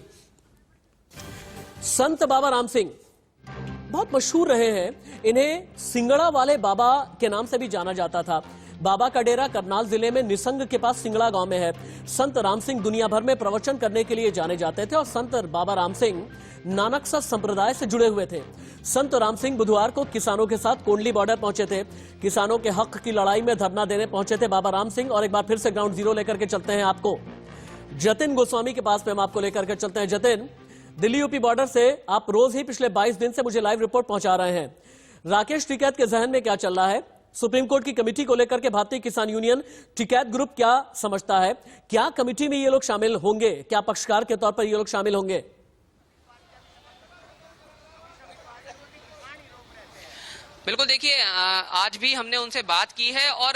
संत बाबा राम सिंह बहुत मशहूर रहे हैं। इन्हें सिंगड़ा वाले बाबा के नाम से भी जाना जाता था। बाबा का डेरा करनाल जिले में निसंग के पास सिंगड़ा गांव में है। संत राम सिंह दुनिया भर में प्रवचन करने के लिए जाने जाते थे और संत बाबा राम सिंह नानकसा संप्रदाय से जुड़े हुए थे। संत राम सिंह बुधवार को किसानों के साथ कोंडली बॉर्डर पहुंचे थे। किसानों के हक की लड़ाई में धरना देने पहुंचे थे बाबा राम सिंह। और एक बार फिर से ग्राउंड जीरो लेकर के चलते हैं आपको जतिन गोस्वामी के पास में, हम आपको लेकर के चलते हैं। जतिन, दिल्ली यूपी बॉर्डर से आप रोज ही पिछले 22 दिन से मुझे लाइव रिपोर्ट पहुंचा रहे हैं। राकेश टिकैत के जहन में क्या चल रहा है? सुप्रीम कोर्ट की कमेटी को लेकर के भारतीय किसान यूनियन टिकैत ग्रुप क्या समझता है? क्या कमेटी में ये लोग शामिल होंगे? क्या पक्षकार के तौर पर ये लोग शामिल होंगे? बिल्कुल, देखिए आज भी हमने उनसे बात की है और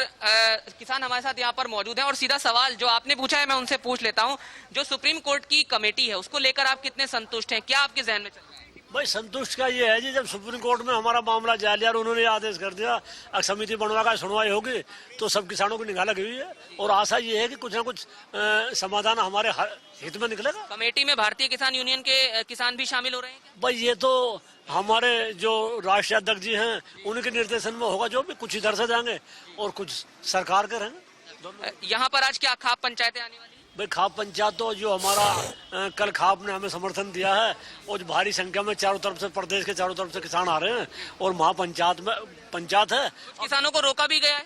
किसान हमारे साथ यहाँ पर मौजूद हैं और सीधा सवाल जो आपने पूछा है मैं उनसे पूछ लेता हूँ। जो सुप्रीम कोर्ट की कमेटी है उसको लेकर आप कितने संतुष्ट हैं? क्या आपके जहन में चल रहा है? भाई संतुष्ट का ये है जी, जब सुप्रीम कोर्ट में हमारा मामला जा लिया और उन्होंने आदेश कर दिया अब समिति बनवा कर सुनवाई होगी तो सब किसानों की निगाह लगी हुई है और आशा ये है कि कुछ ना कुछ समाधान हमारे हित में निकलेगा। कमेटी में भारतीय किसान यूनियन के किसान भी शामिल हो रहे हैं? भाई ये तो हमारे जो राष्ट्रीय अध्यक्ष जी हैं उनके निर्देशन में होगा, जो भी कुछ इधर से जाएंगे और कुछ सरकार के रहेंगे। यहाँ पर आज क्या खाप पंचायतें आने वाली? भाई खाप पंचायत तो जो हमारा कल खाप ने हमें समर्थन दिया है और भारी संख्या में चारों तरफ से प्रदेश के चारों तरफ से किसान आ रहे हैं और महापंचायत में पंचायत है। किसानों को रोका भी गया है?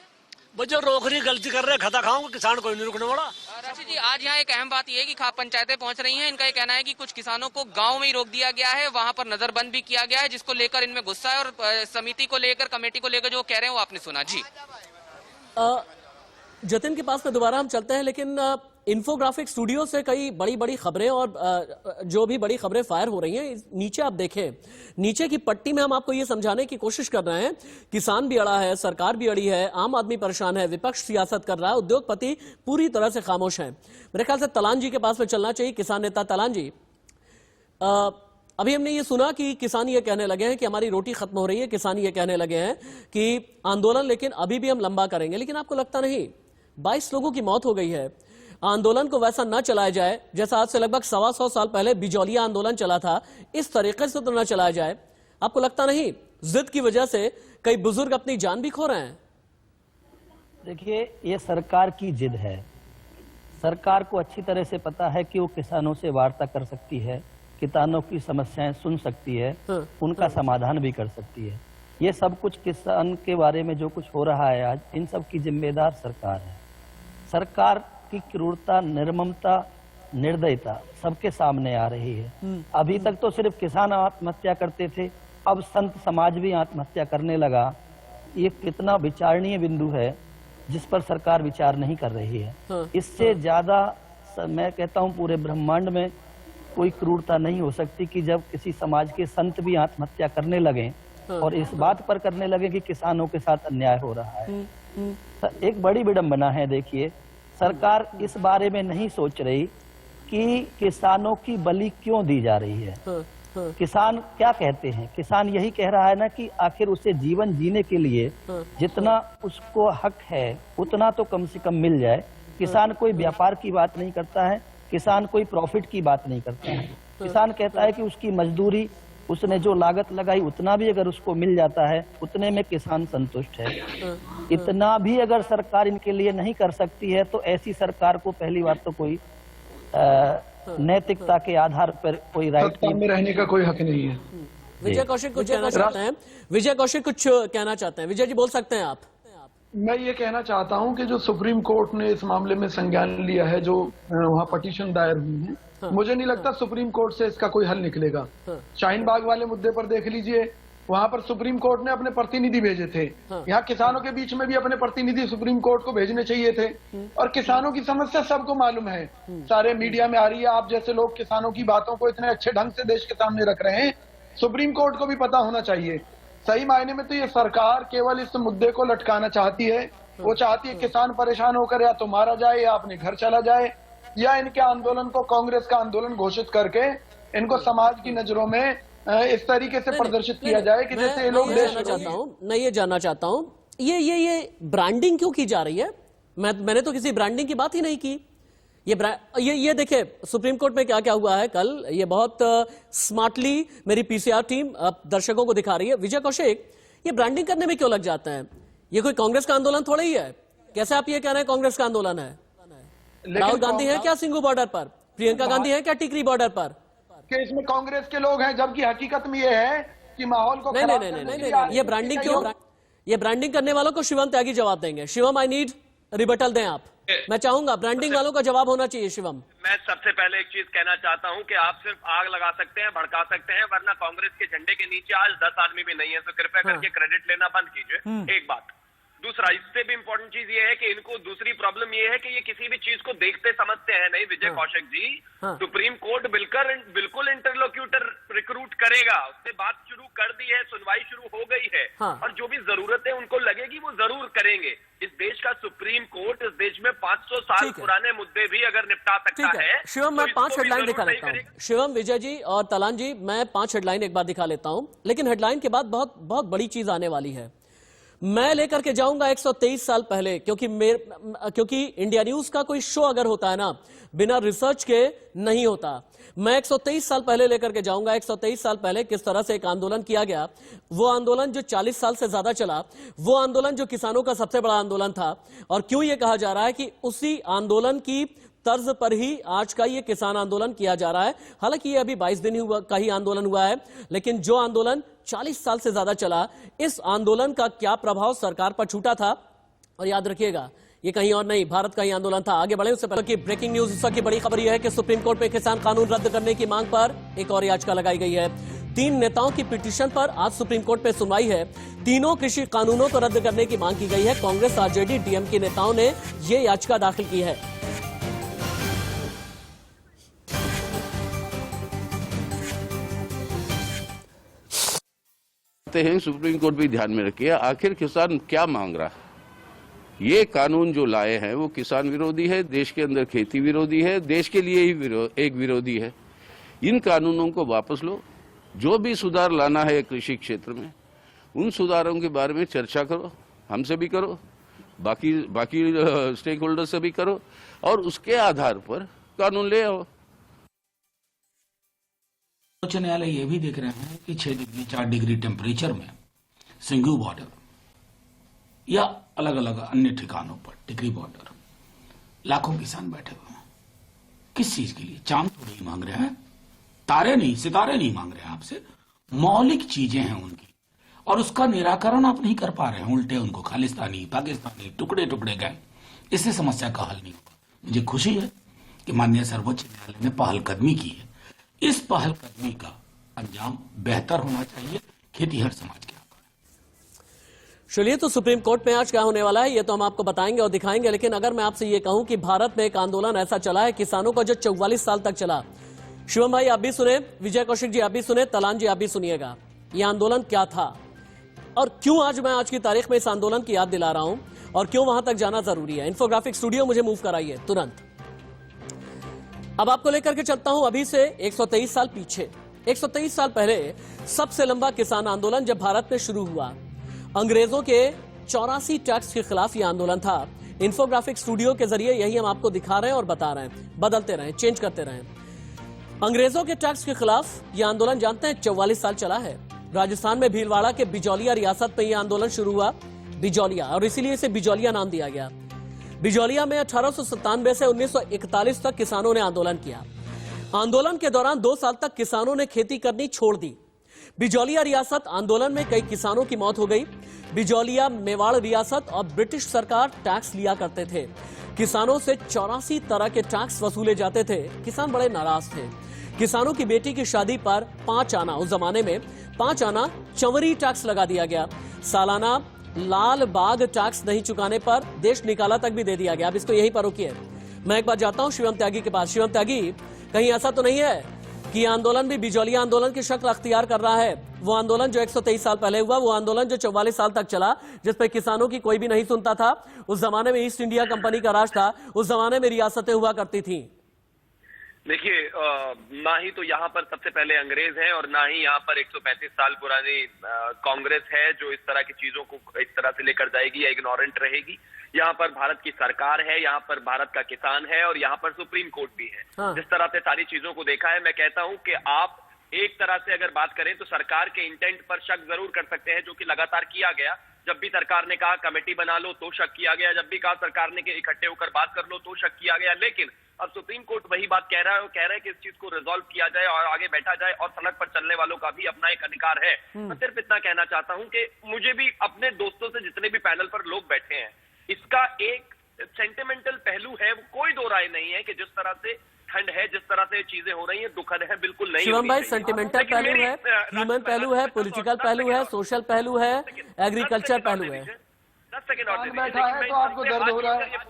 भाई जो रोक रही गलती कर रहे हैं, खता खाओगे, किसान कोई नहीं रुकने वाला। राशि जी, आज यहाँ एक अहम बात यह है कि खाप पंचायतें पहुंच रही हैं। इनका ये कहना है कि कुछ किसानों को गांव में ही रोक दिया गया है, वहां पर नजरबंद भी किया गया है, जिसको लेकर इनमें गुस्सा है और समिति को लेकर, कमेटी को लेकर जो कह रहे हैं वो आपने सुना। जी जतिन के पास में दोबारा हम चलते हैं, लेकिन इन्फोग्राफिक स्टूडियो से कई बड़ी खबरें और जो भी बड़ी खबरें फायर हो रही हैं, नीचे आप देखें, नीचे की पट्टी में हम आपको ये समझाने की कोशिश कर रहे हैं। किसान भी अड़ा है, सरकार भी अड़ी है, आम आदमी परेशान है, विपक्ष सियासत कर रहा है, उद्योगपति पूरी तरह से खामोश हैं। मेरे ख्याल से तलान जी के पास में चलना चाहिए। किसान नेता तलान जी, अभी हमने ये सुना कि किसान ये कहने लगे हैं कि हमारी रोटी खत्म हो रही है, किसान ये कहने लगे हैं कि आंदोलन लेकिन अभी भी हम लंबा करेंगे। लेकिन आपको लगता नहीं 22 लोगों की मौत हो गई है, आंदोलन को वैसा न चलाया जाए जैसा आज से लगभग 125 साल पहले बिजौलिया आंदोलन चला था, इस तरीके से तो न चलाया जाए? आपको लगता नहीं जिद की वजह से कई बुजुर्ग अपनी जान भी खो रहे हैं? देखिए, ये सरकार की जिद है। सरकार को अच्छी तरह से पता है कि वो किसानों से वार्ता कर सकती है, किसानों की समस्याएं सुन सकती है, उनका समाधान भी कर सकती है। ये सब कुछ किसान के बारे में जो कुछ हो रहा है आज, इन सब की जिम्मेदार सरकार है। सरकार की क्रूरता, निर्ममता, निर्दयता सबके सामने आ रही है। अभी तक तो सिर्फ किसान आत्महत्या करते थे, अब संत समाज भी आत्महत्या करने लगा। ये कितना विचारणीय बिंदु है जिस पर सरकार विचार नहीं कर रही है। इससे ज्यादा मैं कहता हूँ पूरे ब्रह्मांड में कोई क्रूरता नहीं हो सकती कि जब किसी समाज के संत भी आत्महत्या करने लगे और इस बात पर करने लगे कि किसानों के साथ अन्याय हो रहा है। एक बड़ी विडंबना है। देखिए, सरकार इस बारे में नहीं सोच रही कि किसानों की बलि क्यों दी जा रही है। किसान क्या कहते हैं? किसान यही कह रहा है ना कि आखिर उसे जीवन जीने के लिए जितना उसको हक है उतना तो कम से कम मिल जाए। किसान कोई व्यापार की बात नहीं करता है, किसान कोई प्रॉफिट की बात नहीं करता है। किसान कहता है कि उसकी मजदूरी उसने जो लागत लगाई उतना भी अगर उसको मिल जाता है, उतने में किसान संतुष्ट है। इतना भी अगर सरकार इनके लिए नहीं कर सकती है तो ऐसी सरकार को पहली बात तो कोई नैतिकता के आधार पर कोई राइट में रहने का कोई हक नहीं है। विजय कौशिक कुछ कहना चाहते हैं? विजय कौशिक कुछ कहना चाहते हैं? विजय जी बोल सकते हैं आप। मैं ये कहना चाहता हूं कि जो सुप्रीम कोर्ट ने इस मामले में संज्ञान लिया है, जो वहाँ पटिशन दायर हुई है, मुझे नहीं लगता सुप्रीम कोर्ट से इसका कोई हल निकलेगा। शाहीन बाग वाले मुद्दे पर देख लीजिए, वहां पर सुप्रीम कोर्ट ने अपने प्रतिनिधि भेजे थे। यहाँ किसानों के बीच में भी अपने प्रतिनिधि सुप्रीम कोर्ट को भेजने चाहिए थे। और किसानों की समस्या सबको मालूम है, सारे मीडिया में आ रही है। आप जैसे लोग किसानों की बातों को इतने अच्छे ढंग से देश के सामने रख रहे हैं, सुप्रीम कोर्ट को भी पता होना चाहिए। सही मायने में तो ये सरकार केवल इस मुद्दे को लटकाना चाहती है। वो चाहती है किसान परेशान होकर या तो मारा जाए या अपने घर चला जाए, या इनके आंदोलन को कांग्रेस का आंदोलन घोषित करके इनको समाज की नजरों में इस तरीके से प्रदर्शित किया जाए कि जैसे ये लोग देश मैं ये जानना चाहता हूं, ये ब्रांडिंग क्यों की जा रही है? मैंने तो किसी ब्रांडिंग की बात ही नहीं की। ये देखिए सुप्रीम कोर्ट में क्या क्या हुआ है कल, ये बहुत स्मार्टली मेरी पीसीआर टीम दर्शकों को दिखा रही है। विजय कौशिक, ये ब्रांडिंग करने में क्यों लग जाते हैं? ये कोई कांग्रेस का आंदोलन थोड़ा ही है। कैसे आप ये कह रहे हैं कांग्रेस का आंदोलन है? राहुल गांधी है क्या सिंगू बॉर्डर पर? प्रियंका गांधी है क्या टिकरी बॉर्डर पर? कि इसमें कांग्रेस के लोग हैं, जबकि हकीकत में ये है कि माहौल को नहीं, ये ब्रांडिंग क्यों? ये ब्रांडिंग करने वालों को शिवम त्यागी जवाब देंगे। शिवम, आई नीड रिबटल दें आप। मैं चाहूंगा ब्रांडिंग वालों का जवाब होना चाहिए। शिवम, मैं सबसे पहले एक चीज कहना चाहता हूं कि आप सिर्फ आग लगा सकते हैं, भड़का सकते हैं, वरना कांग्रेस के झंडे के नीचे आज 10 आदमी भी नहीं है, तो कृपया करके क्रेडिट लेना बंद कीजिए। एक बात। दूसरा, इससे भी इंपॉर्टेंट चीज ये है कि इनको दूसरी प्रॉब्लम ये है कि ये किसी भी चीज को देखते समझते हैं नहीं। विजय कौशिक जी, सुप्रीम कोर्ट बिल्कुल इंटरलोक्यूटर रिक्रूट करेगा, उसने बात शुरू कर दी है, सुनवाई शुरू हो गई है, और जो भी जरूरत है उनको लगेगी वो जरूर करेंगे। इस देश का सुप्रीम कोर्ट इस देश में 500 साल पुराने मुद्दे भी अगर निपटा सकता है। शिवम, मैं 5 हेडलाइन दिखा लेता हूँ। शिवम, विजय जी और तलान जी, मैं 5 हेडलाइन एक बार दिखा लेता हूँ, लेकिन हेडलाइन के बाद बहुत बड़ी चीज आने वाली है। मैं लेकर के जाऊंगा 123 साल पहले, क्योंकि इंडिया न्यूज का कोई शो अगर होता है ना, बिना रिसर्च के नहीं होता। मैं 123 साल पहले लेकर के जाऊंगा। 123 साल पहले किस तरह से एक आंदोलन किया गया, वो आंदोलन जो 40 साल से ज्यादा चला, वो आंदोलन जो किसानों का सबसे बड़ा आंदोलन था, और क्यों ये कहा जा रहा है कि उसी आंदोलन की तर्ज पर ही आज का ये किसान आंदोलन किया जा रहा है। हालांकि ये अभी 22 दिन का ही आंदोलन हुआ है, लेकिन जो आंदोलन 40 साल से ज्यादा चला, इस आंदोलन का क्या प्रभाव सरकार पर छूटा था। और याद रखिएगा, ये कहीं और नहीं, भारत का ही आंदोलन था। आगे बढ़े उससे पहले की ब्रेकिंग न्यूज, इस वक्त की बड़ी खबर यह है कि सुप्रीम कोर्ट में किसान कानून रद्द करने की मांग पर एक और याचिका लगाई गई है। 3 नेताओं की पिटीशन पर आज सुप्रीम कोर्ट में सुनवाई है। तीनों कृषि कानूनों को रद्द करने की मांग की गई है। कांग्रेस, आरजेडी, डीएमके नेताओं ने यह याचिका दाखिल की है। हैं सुप्रीम कोर्ट भी ध्यान में रखिए, आखिर किसान क्या मांग रहा है। ये कानून जो लाए हैं वो किसान विरोधी है, देश के अंदर खेती विरोधी है, देश के लिए ही एक विरोधी है। इन कानूनों को वापस लो। जो भी सुधार लाना है कृषि क्षेत्र में, उन सुधारों के बारे में चर्चा करो, हमसे भी करो, बाकी स्टेक होल्डर से भी करो, और उसके आधार पर कानून ले आओ। उच्च न्यायालय ये भी देख रहे हैं कि 6 डिग्री 4 डिग्री टेम्परेचर में सिंगू बॉर्डर या अलग अलग अन्य ठिकानों पर टिकरी बॉर्डर लाखों किसान बैठे हुए हैं। किस चीज के लिए? चांद तो नहीं मांग रहे हैं, तारे नहीं, सितारे नहीं मांग रहे हैं आपसे, मौलिक चीजें हैं उनकी, और उसका निराकरण आप नहीं कर पा रहे हैं। उल्टे उनको खालिस्तानी, पाकिस्तानी, टुकड़े टुकड़े गए, इससे समस्या का हल नहीं होगा। मुझे खुशी है कि माननीय सर्वोच्च न्यायालय ने पहलकदमी की है। इस पहलकदमी का अंजाम बेहतर होना चाहिए खेतीहर समाज के। चलिए, तो सुप्रीम कोर्ट में आज क्या होने वाला है ये तो हम आपको बताएंगे और दिखाएंगे, लेकिन अगर मैं आपसे ये कहूं कि भारत में एक आंदोलन ऐसा चला है किसानों का जो 44 साल तक चला। शिवम भाई आप भी सुने, विजय कौशिक जी आप भी सुने, तलान जी आप भी सुनिएगा, ये आंदोलन क्या था और क्यों आज मैं आज की तारीख में इस आंदोलन की याद दिला रहा हूं और क्यों वहां तक जाना जरूरी है। इन्फोग्राफिक स्टूडियो मुझे मूव कराइए तुरंत। अब आपको लेकर के चलता हूं अभी से 123 साल पीछे। 123 साल पहले सबसे लंबा किसान आंदोलन जब भारत में शुरू हुआ, अंग्रेजों के 84 टैक्स के खिलाफ यह आंदोलन था। इन्फोग्राफिक स्टूडियो के जरिए यही हम आपको दिखा रहे हैं और बता रहे हैं, बदलते रहें, चेंज करते रहें। अंग्रेजों के टैक्स के खिलाफ यह आंदोलन जानते हैं 44 साल चला है। राजस्थान में भीलवाड़ा के बिजौलिया रियासत में यह आंदोलन शुरू हुआ, बिजौलिया, और इसीलिए इसे बिजौलिया नाम दिया गया। बिजौलिया में 1897 से 1941 तक किसानों ने आंदोलन किया। आंदोलन के दौरान 2 साल तक किसानों ने खेती करनी छोड़ दी। बिजौलिया रियासत आंदोलन में कई किसानों की मौत हो गई। बिजौलिया मेवाड़ रियासत और ब्रिटिश सरकार टैक्स लिया करते थे। किसानों से 84 तरह के टैक्स वसूले जाते थे। किसान बड़े नाराज थे। किसानों की बेटी की शादी पर 5 आना, उस जमाने में 5 आना चंवरी टैक्स लगा दिया गया। सालाना लाल बाग टैक्स नहीं चुकाने पर देश निकाला तक भी दे दिया गया। अब इसको यहीं पर रोकिए, मैं एक बार जाता हूं शिवम त्यागी के पास। शिवम त्यागी, कहीं ऐसा तो नहीं है कि यह आंदोलन भी बिजौलिया आंदोलन की शक्ल अख्तियार कर रहा है? वो आंदोलन जो 123 साल पहले हुआ, वो आंदोलन जो 44 साल तक चला, जिस पे किसानों की कोई भी नहीं सुनता था। उस जमाने में ईस्ट इंडिया कंपनी का राज था, उस जमाने में रियासतें हुआ करती थी। देखिए, ना ही तो यहाँ पर सबसे पहले अंग्रेज हैं और ना ही यहाँ पर 135 साल पुरानी कांग्रेस है जो इस तरह की चीजों को इस तरह से लेकर जाएगी या इग्नोरेंट रहेगी। यहाँ पर भारत की सरकार है, यहाँ पर भारत का किसान है और यहाँ पर सुप्रीम कोर्ट भी है। जिस तरह से सारी चीजों को देखा है, मैं कहता हूँ कि आप एक तरह से अगर बात करें तो सरकार के इंटेंट पर शक जरूर कर सकते हैं, जो कि लगातार किया गया। जब भी सरकार ने कहा कमेटी बना लो तो शक किया गया, जब भी कहा सरकार ने कि इकट्ठे होकर बात कर लो तो शक किया गया। लेकिन अब सुप्रीम कोर्ट वही बात कह रहा है, वो कह रहा है कि इस चीज को रिजॉल्व किया जाए और आगे बैठा जाए और सड़क पर चलने वालों का भी अपना एक अधिकार है। मैं सिर्फ इतना कहना चाहता हूं कि मुझे भी अपने दोस्तों से, जितने भी पैनल पर लोग बैठे हैं, इसका एक सेंटिमेंटल पहलू है, वो कोई दो राय नहीं है कि जिस तरह से ठंड है, जिस तरह से चीजें हो रही हैं, दुखद है, बिल्कुल नहीं। शिवम भाई, सेंटिमेंटल पहलू है, ह्यूमन पहलू है, पॉलिटिकल पहलू है, सोशल पहलू है, एग्रीकल्चर पहलू है। 10 सेकंड और बैठा है तो आपको दर्द हो रहा है।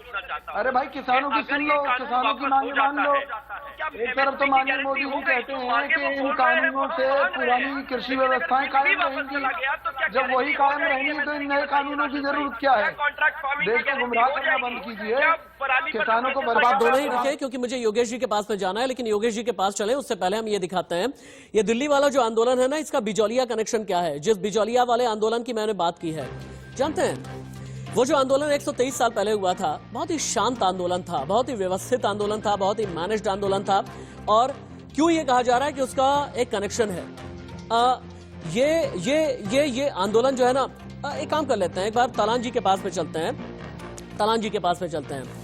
अरे भाई, किसानों की सुन लो, किसानों की मांग मान लो। एक तरफ तो माननीय मोदी जी कहते हैं कि इन कानूनों से पुरानी कृषि व्यवस्थाएं कायम रहेंगी। जब वही कायम रहेंगी तो इन नए कानूनों की जरूरत क्या है? देश को गुमराह करना बंद कीजिए, किसानों को बर्बाद। दोनों ही रखे, क्योंकि मुझे योगेश जी के पास में जाना है, लेकिन योगेश जी के पास चले उससे पहले हम ये दिखाते हैं, ये दिल्ली वाला जो आंदोलन है ना, इसका बिजौलिया कनेक्शन क्या है। जिस बिजौलिया वाले आंदोलन की मैंने बात की है, जानते हैं वो जो आंदोलन 123 साल पहले हुआ था, बहुत ही शांत आंदोलन था, बहुत ही व्यवस्थित आंदोलन था, बहुत ही मैनेज्ड आंदोलन था। और क्यों ये कहा जा रहा है कि उसका एक कनेक्शन है? ये आंदोलन जो है ना, एक काम कर लेते हैं, एक बार तलान जी के पास में चलते हैं, तलान जी के पास में चलते हैं।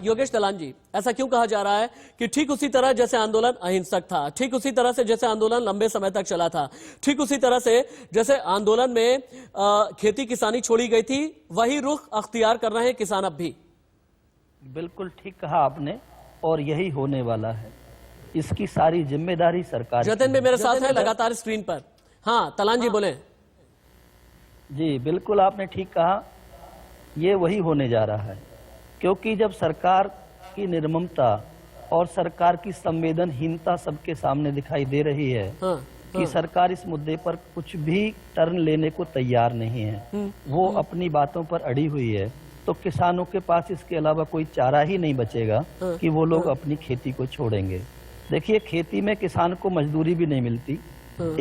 योगेश तलान जी, ऐसा क्यों कहा जा रहा है कि ठीक उसी तरह जैसे आंदोलन अहिंसक था, ठीक उसी तरह से जैसे आंदोलन लंबे समय तक चला था, ठीक उसी तरह से जैसे आंदोलन में खेती किसानी छोड़ी गई थी, वही रुख अख्तियार कर रहे हैं किसान अब भी? बिल्कुल ठीक कहा आपने, और यही होने वाला है। इसकी सारी जिम्मेदारी सरकार। जतिन भी मेरे साथ है लगातार स्क्रीन पर। हाँ तलान जी बोले। जी बिल्कुल आपने ठीक कहा, ये वही होने जा रहा है। क्योंकि जब सरकार की निर्ममता और सरकार की संवेदनहीनता सबके सामने दिखाई दे रही है कि सरकार इस मुद्दे पर कुछ भी टर्न लेने को तैयार नहीं है, वो अपनी बातों पर अड़ी हुई है, तो किसानों के पास इसके अलावा कोई चारा ही नहीं बचेगा कि वो लोग अपनी खेती को छोड़ेंगे। देखिए, खेती में किसान को मजदूरी भी नहीं मिलती।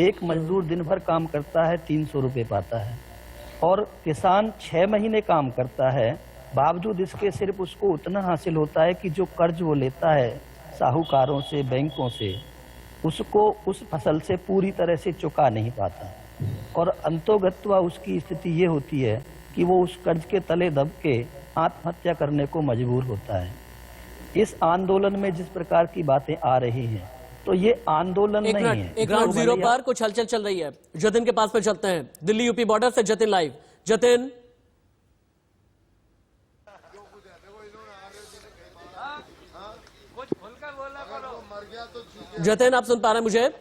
एक मजदूर दिन भर काम करता है, 300 रुपए पाता है, और किसान 6 महीने काम करता है, बावजूद इसके सिर्फ उसको उतना हासिल होता है कि जो कर्ज वो लेता है साहूकारों से, बैंकों से, उसको उस फसल से पूरी तरह से चुका नहीं पाता, और अंतोगत्वा उसकी स्थिति ये होती है कि वो उस कर्ज के तले दब के आत्महत्या करने को मजबूर होता है। इस आंदोलन में जिस प्रकार की बातें आ रही हैं, तो ये आंदोलन नहीं है। एक ग्राउंड जीरो पर कुछ हलचल चल रही है। जतिन के पास में चलते हैं, दिल्ली यूपी बॉर्डर से जतिन लाइव। जतिन, जतिन आप सुन पा रहे हैं मुझे?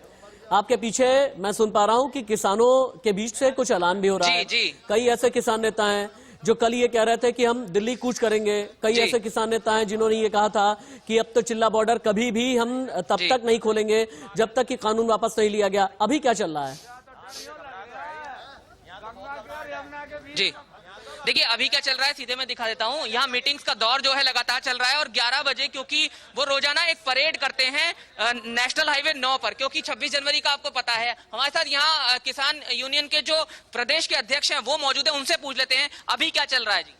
आपके पीछे मैं सुन पा रहा हूं कि किसानों के बीच से कुछ ऐलान भी हो रहा है। कई ऐसे किसान नेता हैं जो कल ये कह रहे थे कि हम दिल्ली कूच करेंगे। कई ऐसे किसान नेता हैं जिन्होंने ये कहा था कि अब तो चिल्ला बॉर्डर कभी भी हम तब तक नहीं खोलेंगे जब तक कि कानून वापस नहीं लिया गया। अभी क्या चल रहा है? जी देखिए, अभी क्या चल रहा है सीधे मैं दिखा देता हूं। यहाँ मीटिंग्स का दौर जो है लगातार चल रहा है, और 11 बजे क्योंकि वो रोजाना एक परेड करते हैं नेशनल हाईवे 9 पर, क्योंकि 26 जनवरी का आपको पता है। हमारे साथ यहाँ किसान यूनियन के जो प्रदेश के अध्यक्ष हैं वो मौजूद है, उनसे पूछ लेते हैं अभी क्या चल रहा है। जी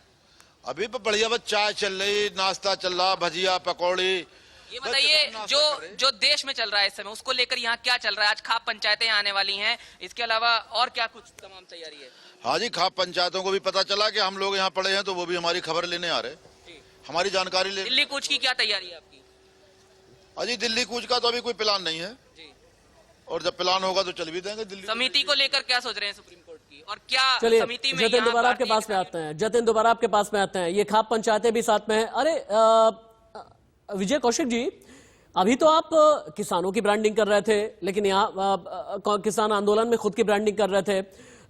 अभी तो बढ़िया, बस चाय चल रही, नाश्ता चल रहा, भजिया पकौड़ी, ये बताइए जो देश में चल रहा है इस समय, उसको लेकर यहाँ क्या चल रहा है? आज खाप पंचायतें आने वाली हैं, इसके अलावा और क्या कुछ तमाम तैयारी है? हाँ जी, खाप पंचायतों को भी पता चला कि हम लोग यहाँ पड़े हैं, तो वो भी हमारी खबर लेने आ रहे, हमारी जानकारी ले। दिल्ली कूच की क्या तैयारी है आपकी? अजी दिल्ली कूच का तो अभी कोई प्लान नहीं है, और जब प्लान होगा तो चल भी देंगे दिल्ली। समिति को लेकर क्या सोच रहे हैं सुप्रीम कोर्ट की, और क्या समिति में? जतिन दोबारा आपके पास में आते हैं, जतिन दोबारा आपके पास में आते हैं। ये खाप पंचायतें भी साथ में है। अरे विजय कौशिक जी, अभी तो आप किसानों की ब्रांडिंग कर रहे थे, लेकिन यहाँ किसान आंदोलन में खुद की ब्रांडिंग कर रहे थे,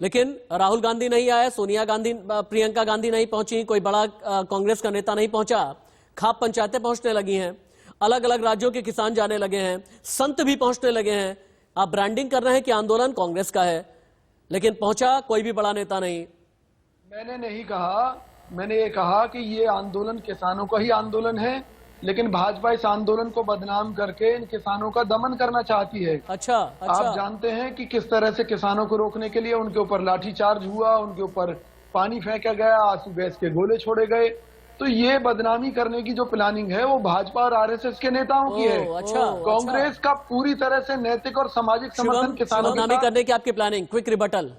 लेकिन राहुल गांधी नहीं आए, सोनिया गांधी, प्रियंका गांधी नहीं पहुंची, कोई बड़ा कांग्रेस का नेता नहीं पहुंचा। खाप पंचायतें पहुंचने लगी हैं, अलग अलग राज्यों के किसान जाने लगे हैं, संत भी पहुंचने लगे हैं। आप ब्रांडिंग कर रहे हैं कि आंदोलन कांग्रेस का है, लेकिन पहुंचा कोई भी बड़ा नेता नहीं। मैंने नहीं कहा, मैंने ये कहा कि ये आंदोलन किसानों का ही आंदोलन है, लेकिन भाजपा इस आंदोलन को बदनाम करके इन किसानों का दमन करना चाहती है। अच्छा। आप जानते हैं कि किस तरह से किसानों को रोकने के लिए उनके ऊपर लाठीचार्ज हुआ, उनके ऊपर पानी फेंका गया, आंसू गैस के गोले छोड़े गए। तो ये बदनामी करने की जो प्लानिंग है वो भाजपा और आरएसएस के नेताओं की है। कांग्रेस का पूरी तरह से नैतिक और सामाजिक समर्थन किसानों की बदनामी करने की आपकी प्लानिंग। Quick rebuttal.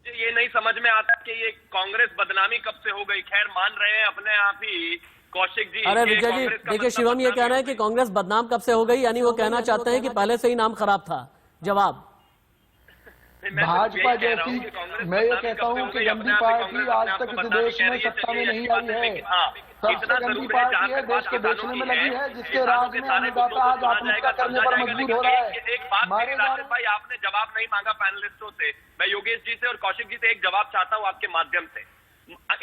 ये नहीं समझ में आता कि ये कांग्रेस बदनामी कब से हो गई। खैर मान रहे हैं अपने आप ही कौशिक जी। अरे विजय जी देखिए, शिवम ये कह रहे हैं कि कांग्रेस बदनाम कब से हो गई, यानी वो कहना चाहते हैं कि पहले से ही नाम खराब था। जवाब भाजपा जैसी, मैं ये कहता हूँ कि गंदी पार्टी आज तक इस देश में सत्ता में नहीं आई है। सबसे गंदी पार्टी है, देश को बेचने में लगी है, जिसके राज में अन्नदाता आज आत्महत्या करने पर मजबूर हो रहा है। एक बात भाई, आपने जवाब नहीं मांगा पैनलिस्टों से, मैं योगेश जी से और कौशिक जी से एक जवाब चाहता हूँ आपके माध्यम से।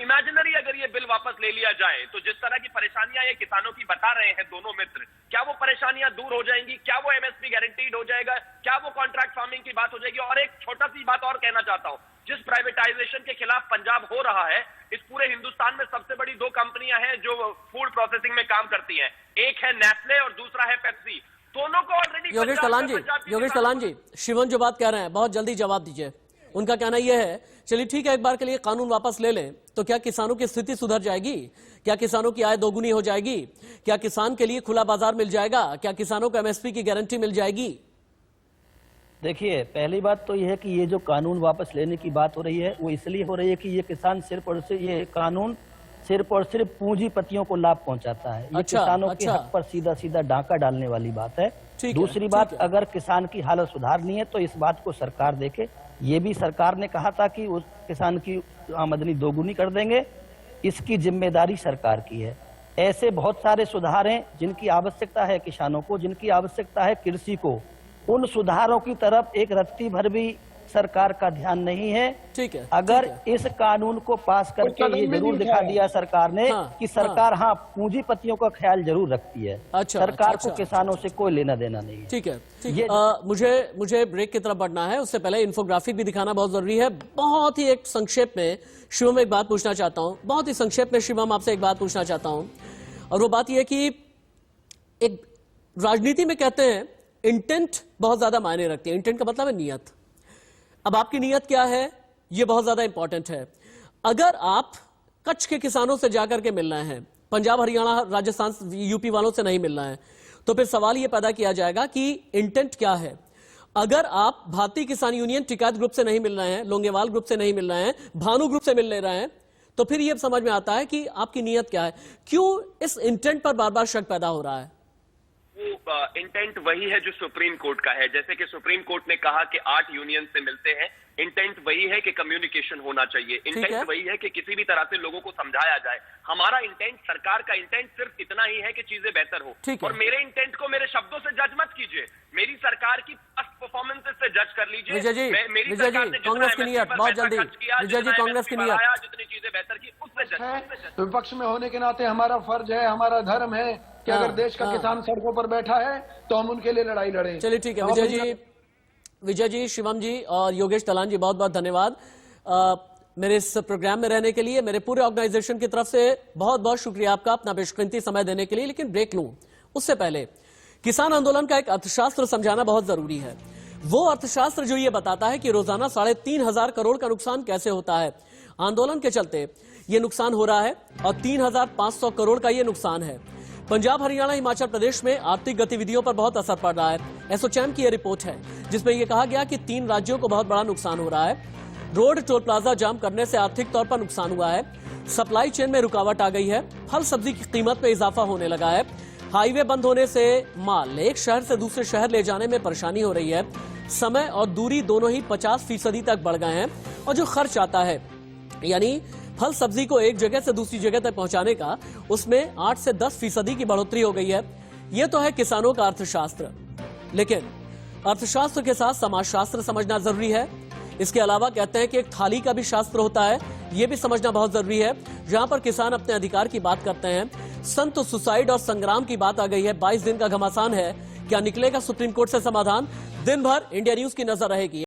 इमेजिनरी अगर ये बिल वापस ले लिया जाए तो जिस तरह की परेशानियां ये किसानों की बता रहे हैं दोनों मित्र, क्या वो परेशानियां दूर हो जाएंगी? क्या वो एमएसपी गारंटीड हो जाएगा? क्या वो कॉन्ट्रैक्ट फार्मिंग की बात हो जाएगी? और एक छोटा सी बात और कहना चाहता हूं, जिस प्राइवेटाइजेशन के खिलाफ पंजाब हो रहा है, इस पूरे हिंदुस्तान में सबसे बड़ी दो कंपनियां हैं जो फूड प्रोसेसिंग में काम करती हैं, एक है नेस्ले और दूसरा है पेप्सी। दोनों को ऑलरेडी योगेश तलान जी, शिवन जो बात कह रहे हैं बहुत जल्दी जवाब दीजिए। उनका कहना यह है, चलिए ठीक है, एक बार के लिए कानून वापस ले लें तो क्या किसानों की स्थिति सुधर जाएगी? क्या किसानों की आय दोगुनी हो जाएगी? क्या किसान के लिए खुला बाजार मिल जाएगा? क्या किसानों को एमएसपी की गारंटी मिल जाएगी? देखिए, पहली बात तो यह है कि ये जो कानून वापस लेने की बात हो रही है वो इसलिए हो रही है कि ये किसान सिर्फ और सिर्फ, ये कानून सिर्फ और सिर्फ पूंजीपतियों को लाभ पहुंचाता है। ये किसानों के हक पर सीधा सीधा डाका डालने वाली बात है। दूसरी बात, अगर किसान की हालत सुधारनी है तो इस बात को सरकार देखे। ये भी सरकार ने कहा था कि उस किसान की आमदनी दोगुनी कर देंगे, इसकी जिम्मेदारी सरकार की है। ऐसे बहुत सारे सुधार हैं जिनकी आवश्यकता है किसानों को, जिनकी आवश्यकता है कृषि को। उन सुधारों की तरफ एक रत्ती भर भी सरकार का ध्यान नहीं है। ठीक है, अगर इस कानून को पास करके ये जरूर दिखा दिया सरकार ने कि सरकार हाँ पूंजीपतियों का ख्याल जरूर रखती है। सरकार को किसानों से कोई लेना देना नहीं है। ठीक है, मुझे ब्रेक की तरफ बढ़ना है, उससे पहले इन्फोग्राफिक भी दिखाना बहुत जरूरी है। बहुत ही एक संक्षेप में शिवम एक बात पूछना चाहता हूँ, बहुत ही संक्षेप में शिवम आपसे एक बात पूछना चाहता हूँ, और वो बात यह कि एक राजनीति में कहते हैं इंटेंट बहुत ज्यादा मायने रखती है। इंटेंट का मतलब है नीयत। अब आपकी नीयत क्या है ये बहुत ज्यादा इंपॉर्टेंट है। अगर आप कच्छ के किसानों से जाकर के मिल रहे हैं, पंजाब हरियाणा राजस्थान यूपी वालों से नहीं मिल रहे हैं, तो फिर सवाल ये पैदा किया जाएगा कि इंटेंट क्या है। अगर आप भारतीय किसान यूनियन टिकैत ग्रुप से नहीं मिल रहे हैं, लोंगेवाल ग्रुप से नहीं मिल रहे हैं, भानु ग्रुप से मिल ले रहे हैं, तो फिर यह समझ में आता है कि आपकी नीयत क्या है। क्यों इस इंटेंट पर बार बार शक पैदा हो रहा है? वो इंटेंट वही है जो सुप्रीम कोर्ट का है। जैसे कि सुप्रीम कोर्ट ने कहा कि 8 यूनियन से मिलते हैं, इंटेंट वही है कि कम्युनिकेशन होना चाहिए। इंटेंट वही है कि किसी भी तरह से लोगों को समझाया जाए। हमारा इंटेंट, सरकार का इंटेंट सिर्फ इतना ही है कि चीजें बेहतर हो। और मेरे इंटेंट को मेरे शब्दों से जज मत कीजिए, मेरी सरकार की पास्ट परफॉर्मेंसेस से जज कर लीजिए। विजय जी, कांग्रेस की नीयत बहुत जल्दी, विजय जी कांग्रेस की नीयत, जितनी चीजें बेहतर की उससे जज। विपक्ष में होने के नाते हमारा फर्ज है, हमारा धर्म है कि अगर देश का किसान सड़कों पर बैठा है तो हम उनके लिए लड़ाई लड़ें। चलिए ठीक है विजय जी, शिवम जी और योगेश तलान जी, बहुत बहुत धन्यवाद मेरे इस प्रोग्राम में रहने के लिए। मेरे पूरे ऑर्गेनाइजेशन की तरफ से बहुत बहुत शुक्रिया आपका अपना बेशकीमती समय देने के लिए। लेकिन ब्रेक लूं उससे पहले किसान आंदोलन का एक अर्थशास्त्र समझाना बहुत जरूरी है। वो अर्थशास्त्र जो ये बताता है कि रोजाना 3,500 करोड़ का नुकसान कैसे होता है। आंदोलन के चलते ये नुकसान हो रहा है और 3,500 करोड़ का ये नुकसान है। पंजाब, हरियाणा, हिमाचल प्रदेश में आर्थिक गतिविधियों पर बहुत असर पड़ रहा है। एसोचैम की यह रिपोर्ट है जिसमें यह कहा गया कि 3 राज्यों को बहुत बड़ा नुकसान हो रहा है। रोड, टोल प्लाजा जाम करने से आर्थिक तौर पर नुकसान हुआ है। सप्लाई चेन में रुकावट आ गई है। फल सब्जी की कीमत में इजाफा होने लगा है। हाईवे बंद होने से माल एक शहर से दूसरे शहर ले जाने में परेशानी हो रही है। समय और दूरी दोनों ही 50% तक बढ़ गए हैं और जो खर्च आता है यानी फल सब्जी को एक जगह से दूसरी जगह तक पहुंचाने का, उसमें 8 से 10% की बढ़ोतरी हो गई है। यह तो है किसानों का अर्थशास्त्र, लेकिन अर्थशास्त्र के साथ समाजशास्त्र समझना जरूरी है। इसके अलावा कहते हैं कि एक थाली का भी शास्त्र होता है, यह भी समझना बहुत जरूरी है। जहां पर किसान अपने अधिकार की बात करते हैं, संत सुसाइड और संग्राम की बात आ गई है। 22 दिन का घमासान है, क्या निकलेगा सुप्रीम कोर्ट से समाधान? दिन भर इंडिया न्यूज की नजर रहेगी।